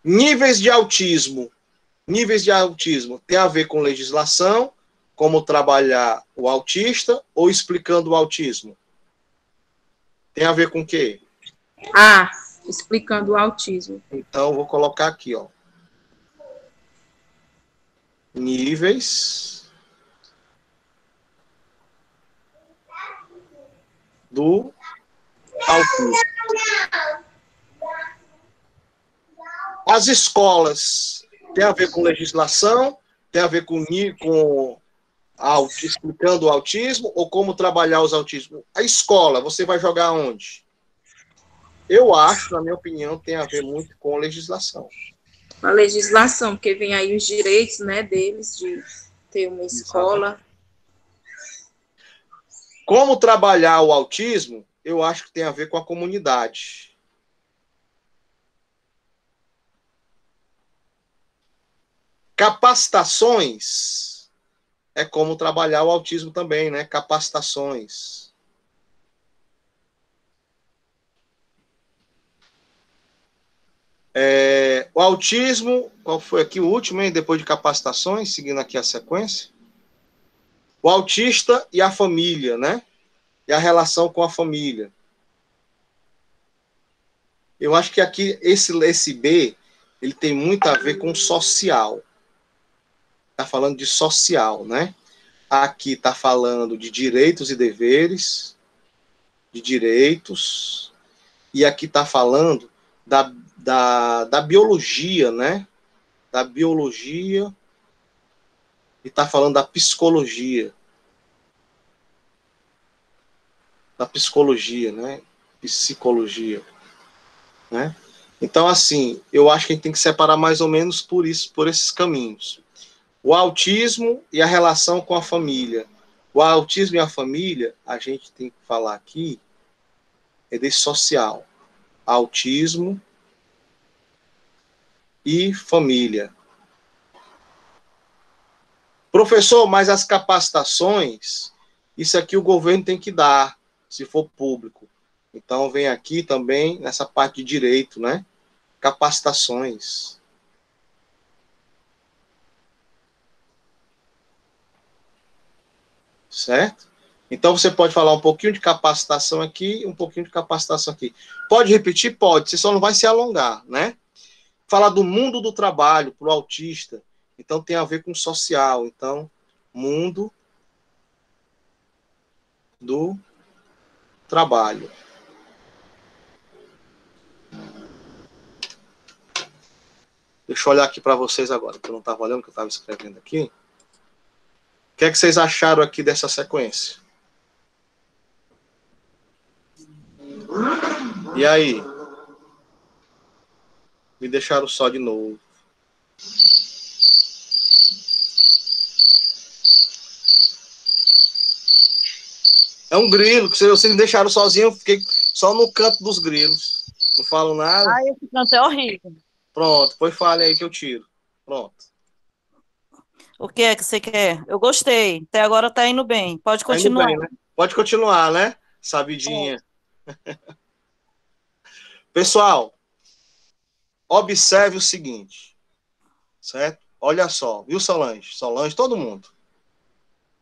S1: Níveis de autismo. Níveis de autismo tem a ver com legislação, como trabalhar o autista ou explicando o autismo? Tem a ver com o quê?
S4: Explicando o autismo.
S1: Então, vou colocar aqui, ó. Níveis do autismo. As escolas tem a ver com legislação, tem a ver com explicando o autismo ou como trabalhar os autismos. A escola, você vai jogar onde? Eu acho, na minha opinião, tem a ver muito com legislação.
S4: A legislação, porque vem aí os direitos, né, deles de ter uma escola.
S1: Como trabalhar o autismo, eu acho que tem a ver com a comunidade. Capacitações é como trabalhar o autismo também, né? Capacitações. O autismo, qual foi aqui o último, hein? Depois de capacitações, seguindo aqui a sequência. O autista e a família, né? E a relação com a família. Eu acho que aqui, esse B, ele tem muito a ver com social. Está falando de social, né? Aqui está falando de direitos e deveres, de direitos, e aqui está falando da biologia, né? Da biologia, e está falando da psicologia. Da psicologia, né? Psicologia, né? Então, assim, eu acho que a gente tem que separar mais ou menos por esses caminhos. O autismo e a relação com a família. O autismo e a família, a gente tem que falar aqui, é desse social. Autismo e família. Professor, mas as capacitações, isso aqui o governo tem que dar, se for público. Então, vem aqui também nessa parte de direito, né? Capacitações. Certo? Então, você pode falar um pouquinho de capacitação aqui, um pouquinho de capacitação aqui. Pode repetir? Pode, você só não vai se alongar, né? Falar do mundo do trabalho para o autista, então tem a ver com social. Então, mundo do trabalho. Deixa eu olhar aqui para vocês agora, que eu não estava olhando, que eu estava escrevendo aqui. O que é que vocês acharam aqui dessa sequência? E aí? Me deixaram só de novo. É um grilo, que vocês me deixaram sozinho, eu fiquei só no canto dos grilos. Não falo nada.
S3: Ai, esse canto é horrível.
S1: Pronto, pois fale aí que eu tiro. Pronto.
S3: O que é que você quer? Eu gostei. Até agora tá indo bem. Pode
S1: Tá indo
S3: continuar.
S1: bem, né? Pode continuar, né? Sabidinha. Pessoal, observe o seguinte, certo? Olha só, viu, Solange? Solange, todo mundo.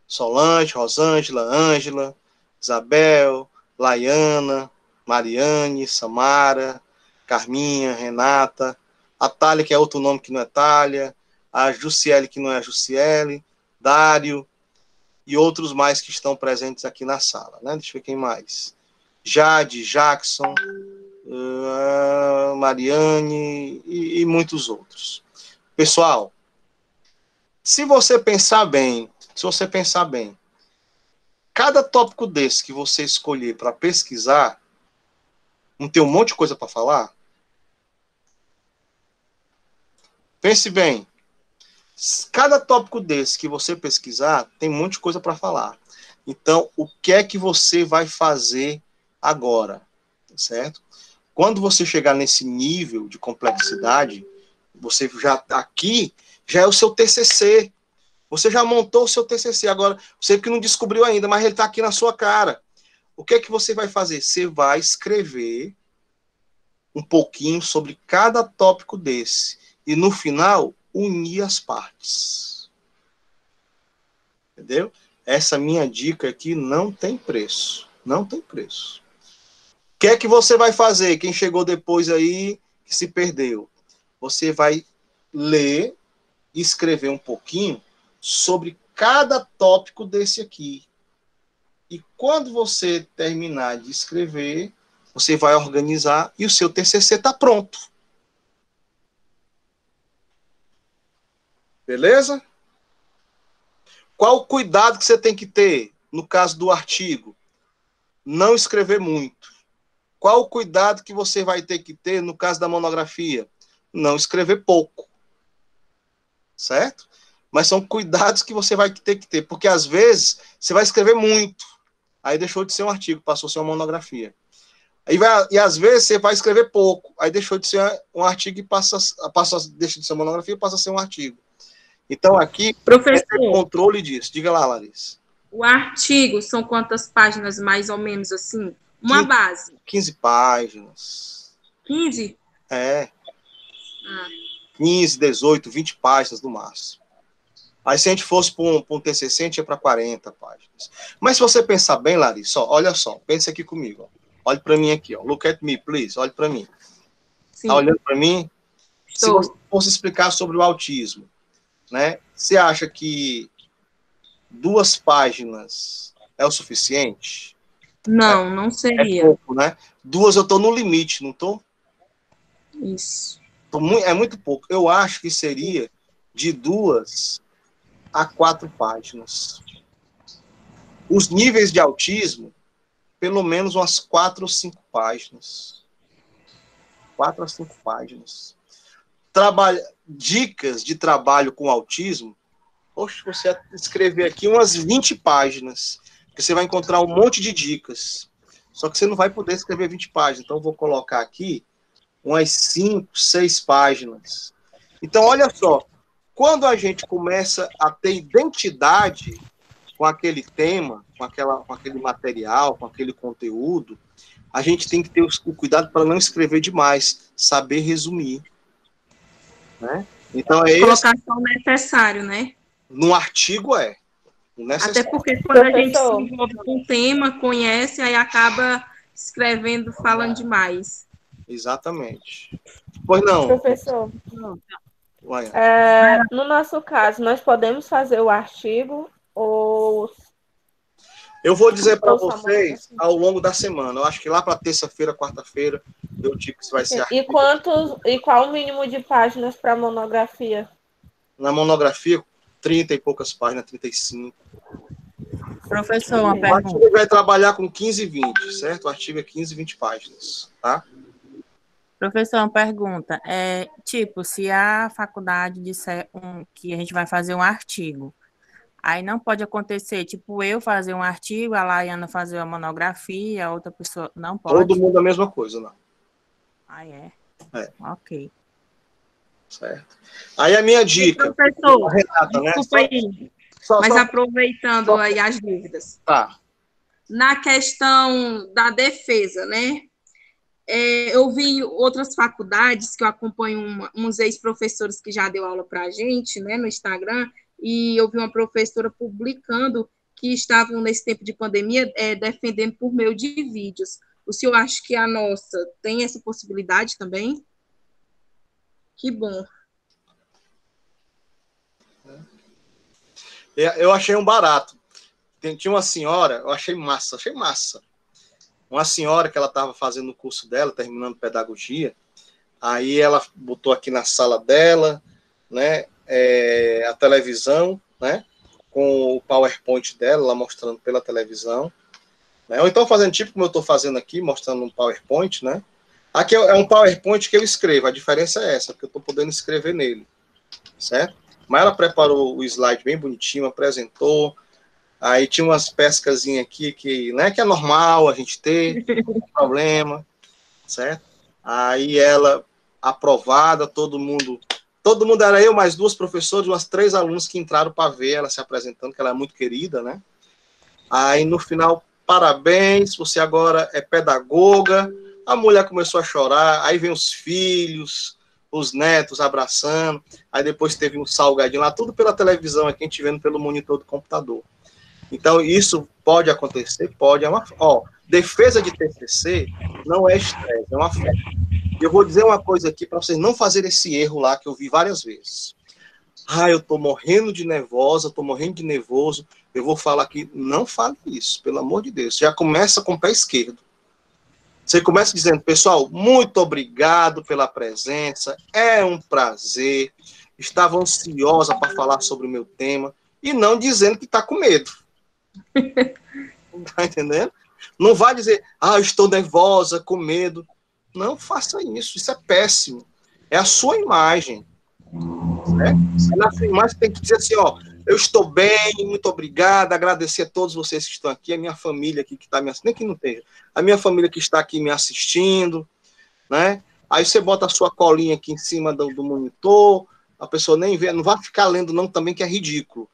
S1: Solange, Rosângela, Ângela, Isabel, Laiana, Mariane, Samara, Carminha, Renata, a Thalia, que é outro nome que não é Thalia, a Jussiele, que não é a Jussiele, Dário, e outros mais que estão presentes aqui na sala, né? Deixa eu ver quem mais. Jade, Jackson, Mariane e muitos outros. Pessoal, se você pensar bem, cada tópico desse que você escolher para pesquisar, não tem um monte de coisa para falar? Pense bem. Cada tópico desse que você pesquisar, tem um monte de coisa para falar. Então, o que é que você vai fazer agora? Certo? Quando você chegar nesse nível de complexidade, você já aqui já é o seu TCC. Você já montou o seu TCC. Agora, você que não descobriu ainda, mas ele está aqui na sua cara. O que é que você vai fazer? Você vai escrever um pouquinho sobre cada tópico desse. E no final, unir as partes. Entendeu? Essa minha dica aqui não tem preço. Não tem preço. O que é que você vai fazer? Quem chegou depois aí, que se perdeu. Você vai ler e escrever um pouquinho sobre cada tópico desse aqui. E quando você terminar de escrever, você vai organizar e o seu TCC está pronto. Beleza? Qual o cuidado que você tem que ter no caso do artigo? Não escrever muito. Qual o cuidado que você vai ter que ter no caso da monografia? Não escrever pouco. Certo? Mas são cuidados que você vai ter que ter, porque às vezes você vai escrever muito, aí deixou de ser um artigo, passou a ser uma monografia. E às vezes você vai escrever pouco, aí deixou de ser um artigo e deixa de ser uma monografia e passa a ser um artigo. Então aqui,
S4: professor,
S1: é controle disso. Diga lá, Larissa.
S4: O artigo são quantas páginas, mais ou menos, assim? Uma
S1: 15,
S4: base.
S1: 15 páginas.
S4: 15?
S1: É. 15, 18, 20 páginas no máximo. Aí se a gente fosse para um TCC, a gente ia para 40 páginas. Mas se você pensar bem, Larissa, olha só, pense aqui comigo. Ó. Olhe para mim aqui, ó. Look at me, please. Olhe para mim.
S4: Sim.
S1: Tá olhando para mim?
S4: Estou.
S1: Se você fosse explicar sobre o autismo, né? Você acha que 2 páginas é o suficiente?
S4: Não, não seria.
S1: É pouco, né? 2 eu estou no limite, não estou?
S4: Isso.
S1: É muito pouco. Eu acho que seria de 2 a 4 páginas. Os níveis de autismo, pelo menos umas 4 ou 5 páginas. 4 a 5 páginas. Dicas de trabalho com autismo, poxa, você vai escrever aqui umas 20 páginas, porque você vai encontrar um monte de dicas. Só que você não vai poder escrever 20 páginas. Então, eu vou colocar aqui umas 5, 6 páginas. Então, olha só, quando a gente começa a ter identidade com aquele tema, com aquele material, com aquele conteúdo, a gente tem que ter o cuidado para não escrever demais, saber resumir. Né? Então,
S4: colocar só o necessário, né?
S1: No artigo é.
S4: Até porque quando a gente se envolve com o tema, conhece, aí acaba escrevendo, falando demais.
S1: Exatamente. Pois não.
S5: Professor, no nosso caso, nós podemos fazer o artigo ou...
S1: Eu vou dizer para vocês ao longo da semana. Eu acho que lá para terça-feira, quarta-feira, eu digo que isso vai ser artigo.
S5: E qual o mínimo de páginas para monografia?
S1: Na monografia, 30 e poucas páginas, 35.
S8: Professor, uma
S1: pergunta. O artigo vai trabalhar com 15 e 20, certo? O artigo é 15 e 20 páginas, tá?
S8: Professor, uma pergunta. Tipo, se a faculdade disser que a gente vai fazer um artigo, aí não pode acontecer, tipo, eu fazer um artigo, a Laiana fazer uma monografia, a outra pessoa não pode?
S1: Todo mundo a mesma coisa, não.
S8: Ah, é?
S1: É.
S8: Ok.
S1: Certo. Aí a minha dica...
S4: Professor,
S1: Renata,
S4: desculpa
S1: né?
S4: aí, mas aproveitando aí as dúvidas.
S1: Tá.
S4: Na questão da defesa, né? Eu vi outras faculdades que eu acompanho uns ex-professores que já deu aula para a gente, né, no Instagram, e eu vi uma professora publicando que estavam, nesse tempo de pandemia, defendendo por meio de vídeos. O senhor acha que a nossa tem essa possibilidade também? Que bom.
S1: Eu achei um barato. Tinha uma senhora, eu achei massa. Uma senhora que ela estava fazendo o curso dela, terminando pedagogia, aí ela botou aqui na sala dela, né, a televisão, né, com o PowerPoint dela, lá mostrando pela televisão, né, ou então fazendo tipo como eu estou fazendo aqui, mostrando um PowerPoint, né. Aqui é um PowerPoint que eu escrevo, a diferença é essa, porque eu estou podendo escrever nele, certo? Mas ela preparou o slide bem bonitinho, apresentou, aí tinha umas pescazinhas aqui que, né, que é normal a gente ter, não tem problema, certo? Aí ela, aprovada, todo mundo era eu, mais 2 professoras, umas 3 alunos que entraram para ver ela se apresentando, que ela é muito querida, né? Aí no final, parabéns, você agora é pedagoga. A mulher começou a chorar, aí vem os filhos, os netos abraçando, aí depois teve um salgadinho lá, tudo pela televisão, aqui a gente vendo pelo monitor do computador. Então, isso pode acontecer? Pode. Defesa de TCC não é estresse, é uma fé. Eu vou dizer uma coisa aqui para vocês não fazerem esse erro lá que eu vi várias vezes. Eu estou morrendo de nervosa, estou morrendo de nervoso, eu vou falar aqui. Não fale isso, pelo amor de Deus. Já começa com o pé esquerdo. Você começa dizendo, pessoal, muito obrigado pela presença, é um prazer, estava ansiosa para falar sobre o meu tema, e não dizendo que está com medo. Tá entendendo? Não vai dizer, eu estou nervosa, com medo. Não faça isso, isso é péssimo. É a sua imagem. Certo? Na sua imagem tem que dizer assim, eu estou bem, muito obrigado, agradecer a todos vocês que estão aqui, a minha família aqui que está me assistindo, nem que não esteja, a minha família que está aqui me assistindo, né? Aí você bota a sua colinha aqui em cima do monitor, a pessoa nem vê, não vai ficar lendo não também, que é ridículo.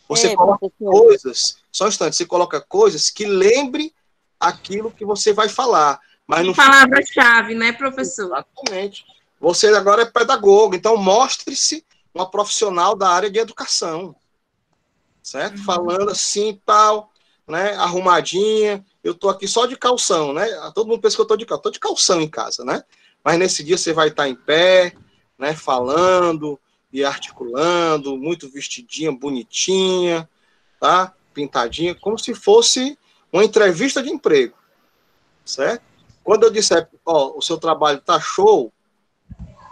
S1: Você coloca coisas, só um instante, você coloca coisas que lembre aquilo que você vai falar. Mas não
S4: palavra-chave, né, professor?
S1: Exatamente. Você agora é pedagogo, então mostre-se uma profissional da área de educação, certo? Uhum. Falando assim, tal, né, arrumadinha, eu tô aqui só de calção, né? Todo mundo pensa que eu tô de calção em casa, né? Mas nesse dia você vai estar em pé, né, falando e articulando, muito vestidinha, bonitinha, tá? Pintadinha, como se fosse uma entrevista de emprego, certo? Quando eu disser, o seu trabalho tá show,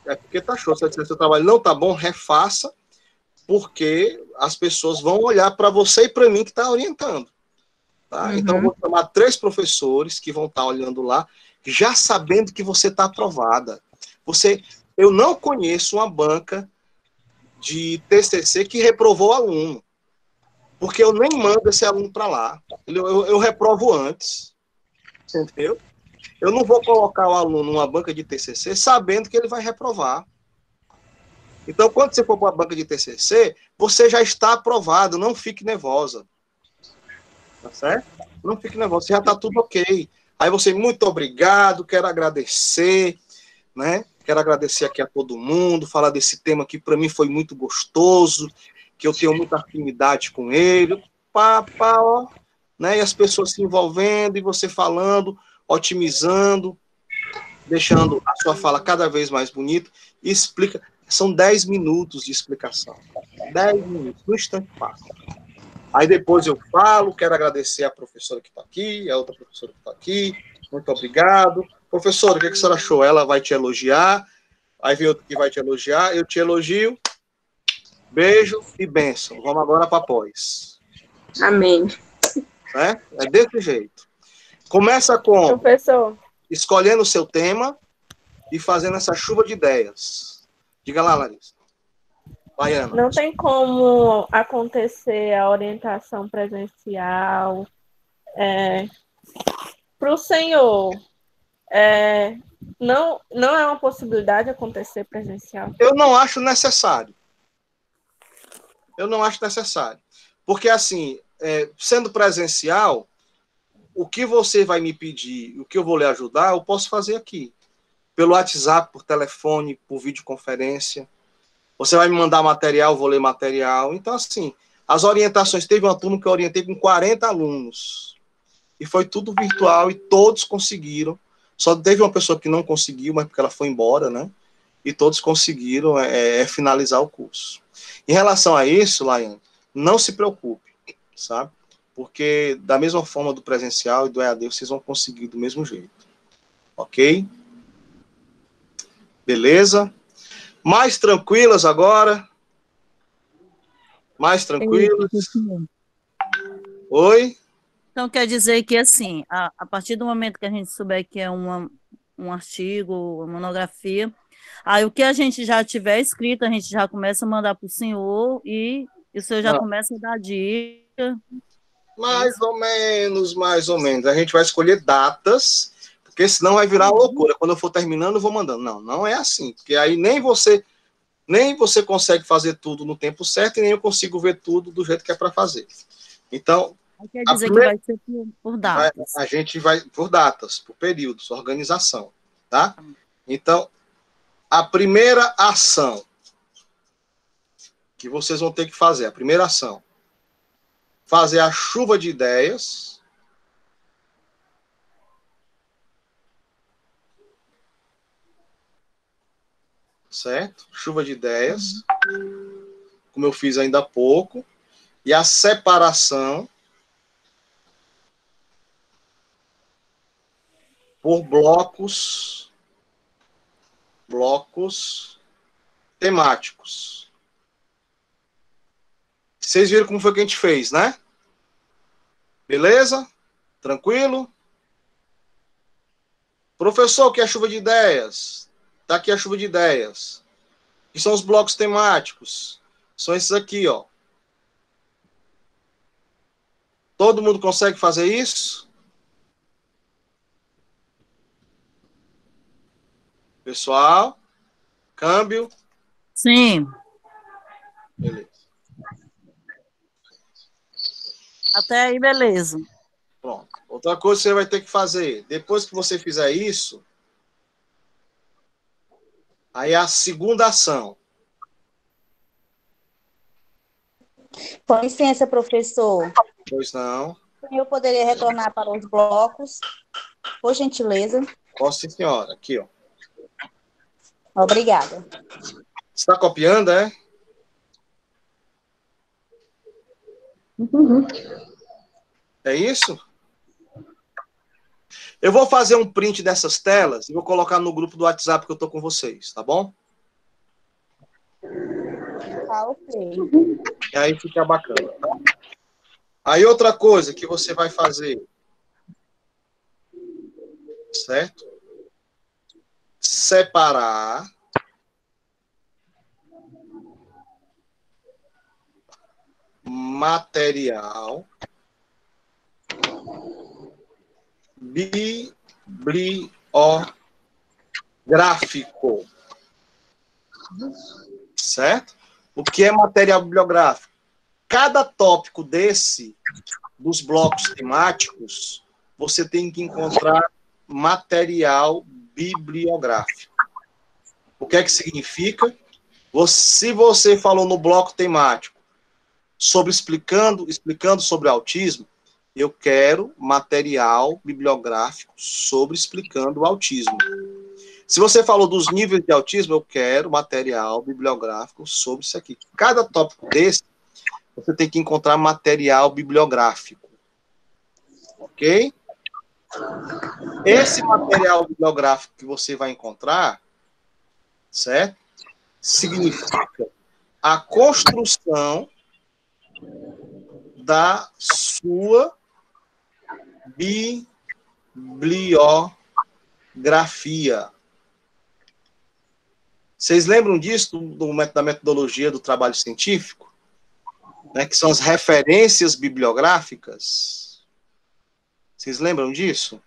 S1: é porque tá show. Se eu disser seu trabalho não tá bom, refaça, porque as pessoas vão olhar para você e para mim que tá orientando. Tá? Uhum. Então, eu vou chamar 3 professores que vão estar olhando lá, já sabendo que você está aprovada. Eu não conheço uma banca de TCC que reprovou aluno, porque eu nem mando esse aluno para lá. Eu reprovo antes, entendeu? Eu não vou colocar o aluno numa banca de TCC sabendo que ele vai reprovar. Então, quando você for para a banca de TCC, você já está aprovado, não fique nervosa. Tá certo? Não fique nervosa, já está tudo ok. Aí você, muito obrigado, quero agradecer, né? Quero agradecer aqui a todo mundo, falar desse tema que para mim foi muito gostoso, que eu tenho muita afinidade com ele, né? E as pessoas se envolvendo, e você falando, otimizando, deixando a sua fala cada vez mais bonita, e explica. São 10 minutos de explicação. 10 minutos, no instante passa. Aí depois eu falo, quero agradecer a professora que está aqui, a outra professora que está aqui, muito obrigado. Professora, o que a senhora achou? Ela vai te elogiar, aí vem outro que vai te elogiar, eu te elogio, beijo e bênção. Vamos agora para pós.
S4: Amém.
S1: É desse jeito. Começa com
S5: professor,
S1: escolhendo o seu tema e fazendo essa chuva de ideias. Diga lá, Larissa. Baiana.
S5: Não tem como acontecer a orientação presencial para o senhor. Não é uma possibilidade acontecer presencial?
S1: Eu não acho necessário. Porque, assim, sendo presencial, o que você vai me pedir, o que eu vou lhe ajudar, eu posso fazer aqui. Pelo WhatsApp, por telefone, por videoconferência. Você vai me mandar material, eu vou ler material. Então, assim, as orientações... Teve uma turma que eu orientei com 40 alunos. e foi tudo virtual, e todos conseguiram. Só teve uma pessoa que não conseguiu, mas porque ela foi embora, né? E todos conseguiram finalizar o curso. Em relação a isso, Laiane, não se preocupe, sabe? Porque da mesma forma do presencial e do EAD, vocês vão conseguir do mesmo jeito. Ok? Beleza? Mais tranquilas agora? Mais tranquilas? Oi?
S3: Então, quer dizer que, assim, a partir do momento que a gente souber que é um artigo, uma monografia, aí o que a gente já tiver escrito, a gente já começa a mandar para o senhor e o senhor já começa a dar dica.
S1: Mais ou menos, mais ou menos. A gente vai escolher datas, porque senão vai virar uma loucura. Quando eu for terminando, eu vou mandando. Não, não é assim, porque aí nem você consegue fazer tudo no tempo certo e nem eu consigo ver tudo do jeito que é para fazer. Então,
S3: quer dizer que vai ser por datas.
S1: A gente vai por datas, por períodos, organização, tá? Então, a primeira ação que vocês vão ter que fazer, a primeira ação, fazer a chuva de ideias. Certo? Chuva de ideias, como eu fiz ainda há pouco, e a separação por blocos temáticos. Vocês viram como foi que a gente fez, né? Beleza? Tranquilo? Professor, o que é chuva de ideias? Tá aqui a chuva de ideias. Que são os blocos temáticos. São esses aqui, ó. Todo mundo consegue fazer isso? Pessoal? Câmbio?
S3: Sim.
S1: Beleza.
S3: Até aí, beleza.
S1: Pronto. Outra coisa que você vai ter que fazer, depois que você fizer isso, aí a segunda ação.
S2: Com licença, professor.
S1: Pois não.
S2: Eu poderia retornar para os blocos, por gentileza.
S1: Posso, sim, senhora. Aqui, ó.
S2: Obrigada.
S1: Você está copiando, é?
S2: Uhum.
S1: É isso? Eu vou fazer um print dessas telas e vou colocar no grupo do WhatsApp que eu estou com vocês, tá bom?
S2: Tá, ok.
S1: E aí fica bacana, tá? Aí outra coisa que você vai fazer, certo? Separar material bibliográfico. Certo? O que é material bibliográfico? Cada tópico dos blocos temáticos, você tem que encontrar material bibliográfico. O que é que significa? Se você falou no bloco temático explicando sobre autismo, eu quero material bibliográfico sobre explicando o autismo. Se você falou dos níveis de autismo, eu quero material bibliográfico sobre isso aqui. Cada tópico desse, você tem que encontrar material bibliográfico. Ok? Esse material bibliográfico que você vai encontrar, certo? Significa a construção da sua bibliografia. Vocês lembram disso, da metodologia do trabalho científico? Né, que são as referências bibliográficas? Vocês lembram disso?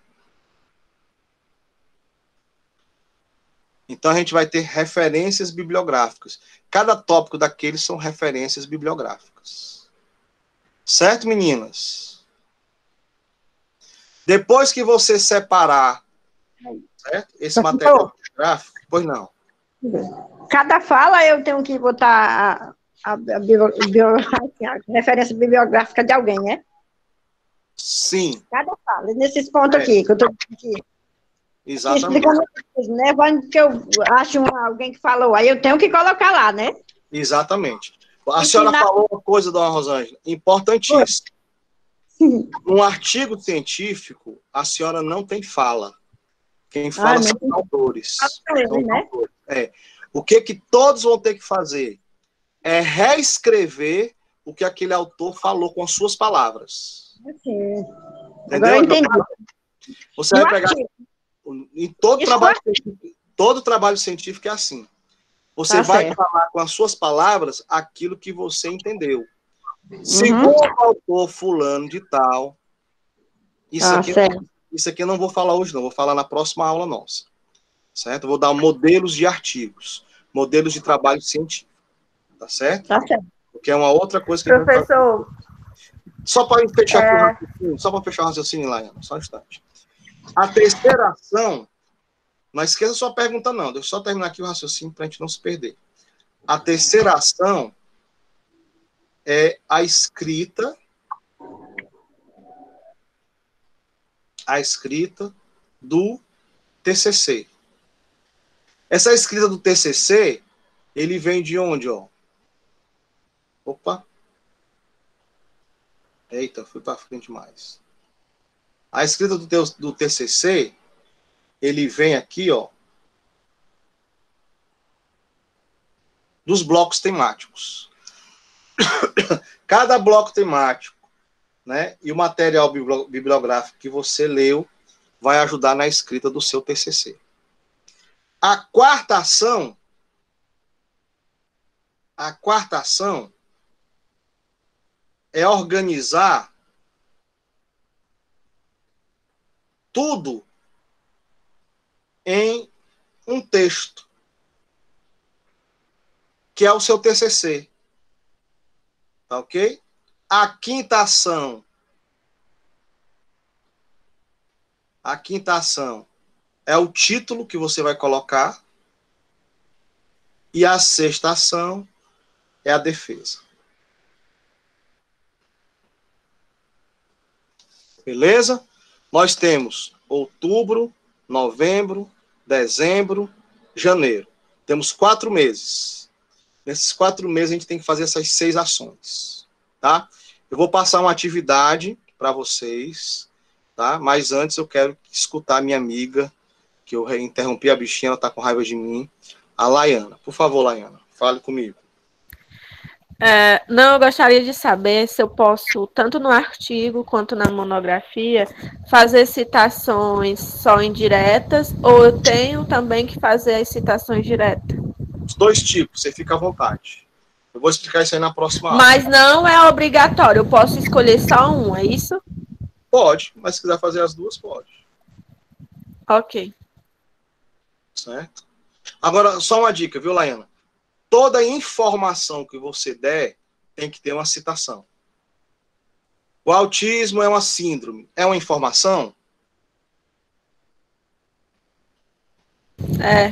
S1: Então, a gente vai ter referências bibliográficas. Cada tópico daqueles são referências bibliográficas. Certo, meninas? Depois que você separar, certo, esse material bibliográfico, pois não.
S6: Cada fala eu tenho que botar a referência bibliográfica de alguém, né?
S1: Sim.
S9: Cada fala, nesses pontos aqui, que eu estou aqui.
S1: Exatamente.
S9: Explicando, né? Quando eu acho alguém que falou, aí eu tenho que colocar lá, né?
S1: Exatamente. A senhora falou uma coisa, dona Rosângela, importantíssima. Num artigo científico, a senhora não tem fala. Quem fala são os autores. O que todos vão ter que fazer é reescrever o que aquele autor falou com as suas palavras.
S9: Entendeu?
S1: Agora eu entendi. Você vai pegar... Em todo trabalho científico é assim. Você vai falar com as suas palavras aquilo que você entendeu. Segundo o autor fulano de tal, isso aqui eu não vou falar hoje, não. Vou falar na próxima aula nossa. Certo? Vou dar modelos de artigos, modelos de trabalho científico. Tá certo? Tá certo. Porque é uma outra coisa que...
S5: Professor...
S1: Só para fechar o raciocínio, Laiana, só um instante. A terceira ação, não esqueça sua pergunta, não. Deixa eu só terminar aqui o raciocínio para a gente não se perder. A terceira ação é a escrita do TCC. Essa escrita do TCC, ele vem de onde, ó? Opa. Eita, fui para frente mais. A escrita do TCC, ele vem aqui, ó, dos blocos temáticos. Cada bloco temático, né, e o material bibliográfico que você leu vai ajudar na escrita do seu TCC. A quarta ação é organizar tudo em um texto, que é o seu TCC. Tá ok? A quinta ação é o título que você vai colocar. E a sexta ação é a defesa. Beleza? Nós temos outubro, novembro, dezembro, janeiro. Temos 4 meses. Nesses 4 meses a gente tem que fazer essas 6 ações, tá? Eu vou passar uma atividade para vocês, tá? Mas antes eu quero escutar a minha amiga, que eu interrompi a bichinha, ela tá com raiva de mim, a Laiana. Por favor, Laiana, fale comigo.
S5: Não, eu gostaria de saber se eu posso, tanto no artigo quanto na monografia, fazer citações só indiretas, ou eu tenho também que fazer as citações diretas?
S1: Os 2 tipos, você fica à vontade. Eu vou explicar isso aí na próxima aula.
S5: Mas não é obrigatório, eu posso escolher só um, é isso?
S1: Pode, mas se quiser fazer as 2, pode.
S5: Ok.
S1: Certo? Agora, só uma dica, viu, Laiana? Toda informação que você der tem que ter uma citação. O autismo é uma síndrome. É uma informação?
S5: É.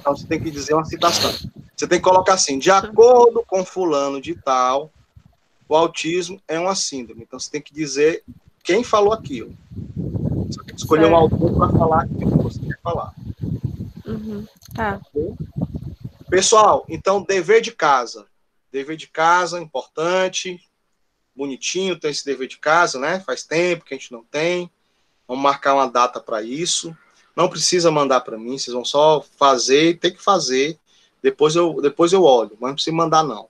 S1: Então você tem que dizer uma citação. Você tem que colocar assim, de acordo com fulano de tal, o autismo é uma síndrome. Então você tem que dizer quem falou aquilo. Você tem que escolher um autor para falar aquilo que você quer falar.
S5: Tá.
S1: Pessoal, então, dever de casa. Dever de casa, importante. Bonitinho ter esse dever de casa, né? Faz tempo que a gente não tem. Vamos marcar uma data para isso. Não precisa mandar para mim, vocês vão só fazer, tem que fazer. Depois eu olho, mas não precisa mandar, não.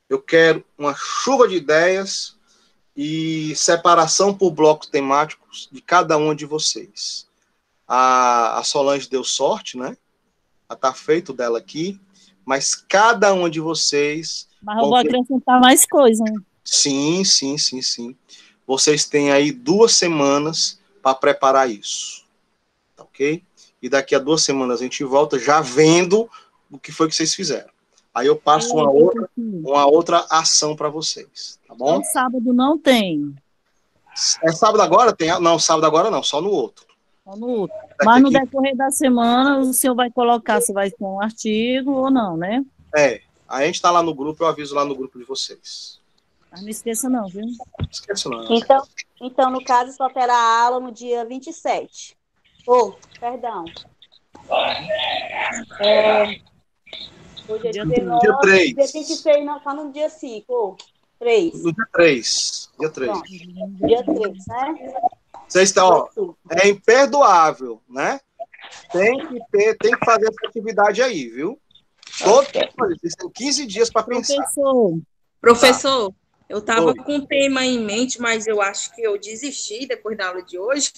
S1: Eu quero uma chuva de ideias e separação por blocos temáticos de cada um de vocês. A Solange deu sorte, né? Está feito dela aqui. Mas cada um de vocês...
S3: Mas eu vou acrescentar mais coisa. Hein?
S1: Sim. Vocês têm aí 2 semanas para preparar isso. Tá ok? E daqui a 2 semanas a gente volta já vendo o que foi que vocês fizeram. Aí eu passo uma outra ação para vocês. Tá bom?
S3: Então, sábado não tem.
S1: É sábado agora? Não, sábado agora não, só no outro.
S3: Só no outro. Mas no decorrer da semana, o senhor vai colocar se vai ser um artigo ou não, né?
S1: A gente está lá no grupo, eu aviso lá no grupo de vocês.
S3: Mas não esqueça não, viu?
S1: Não esqueça não.
S2: Então, no caso, só terá aula no dia 27. Perdão. Hoje é dia 19,
S1: Dia 3.
S2: dia 26, não, só no dia 5. 3.
S1: No dia 3. Dia 3.
S2: Pronto. Dia 3, né?
S1: Vocês estão, é imperdoável, né? Tem que fazer essa atividade aí, viu? Vocês têm 15 dias para pensar.
S4: Professor, eu estava
S1: Oi.
S4: com um tema em mente, mas eu acho que eu desisti depois da aula de hoje.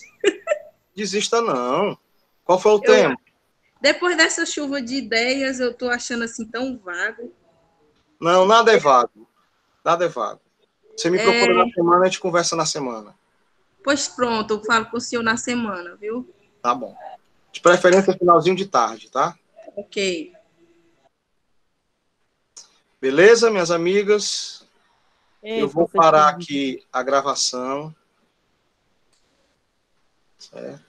S1: Desista não. Qual foi o tema?
S4: Depois dessa chuva de ideias, eu estou achando assim tão vago.
S1: Não, nada é vago. Nada é vago. Você me procura na semana, a gente conversa na semana.
S4: Pois pronto, eu falo com o senhor na semana, viu?
S1: Tá bom. De preferência, finalzinho de tarde, tá?
S4: Ok.
S1: Beleza, minhas amigas? Eu vou
S3: professor.
S1: parar aqui a gravação. Certo?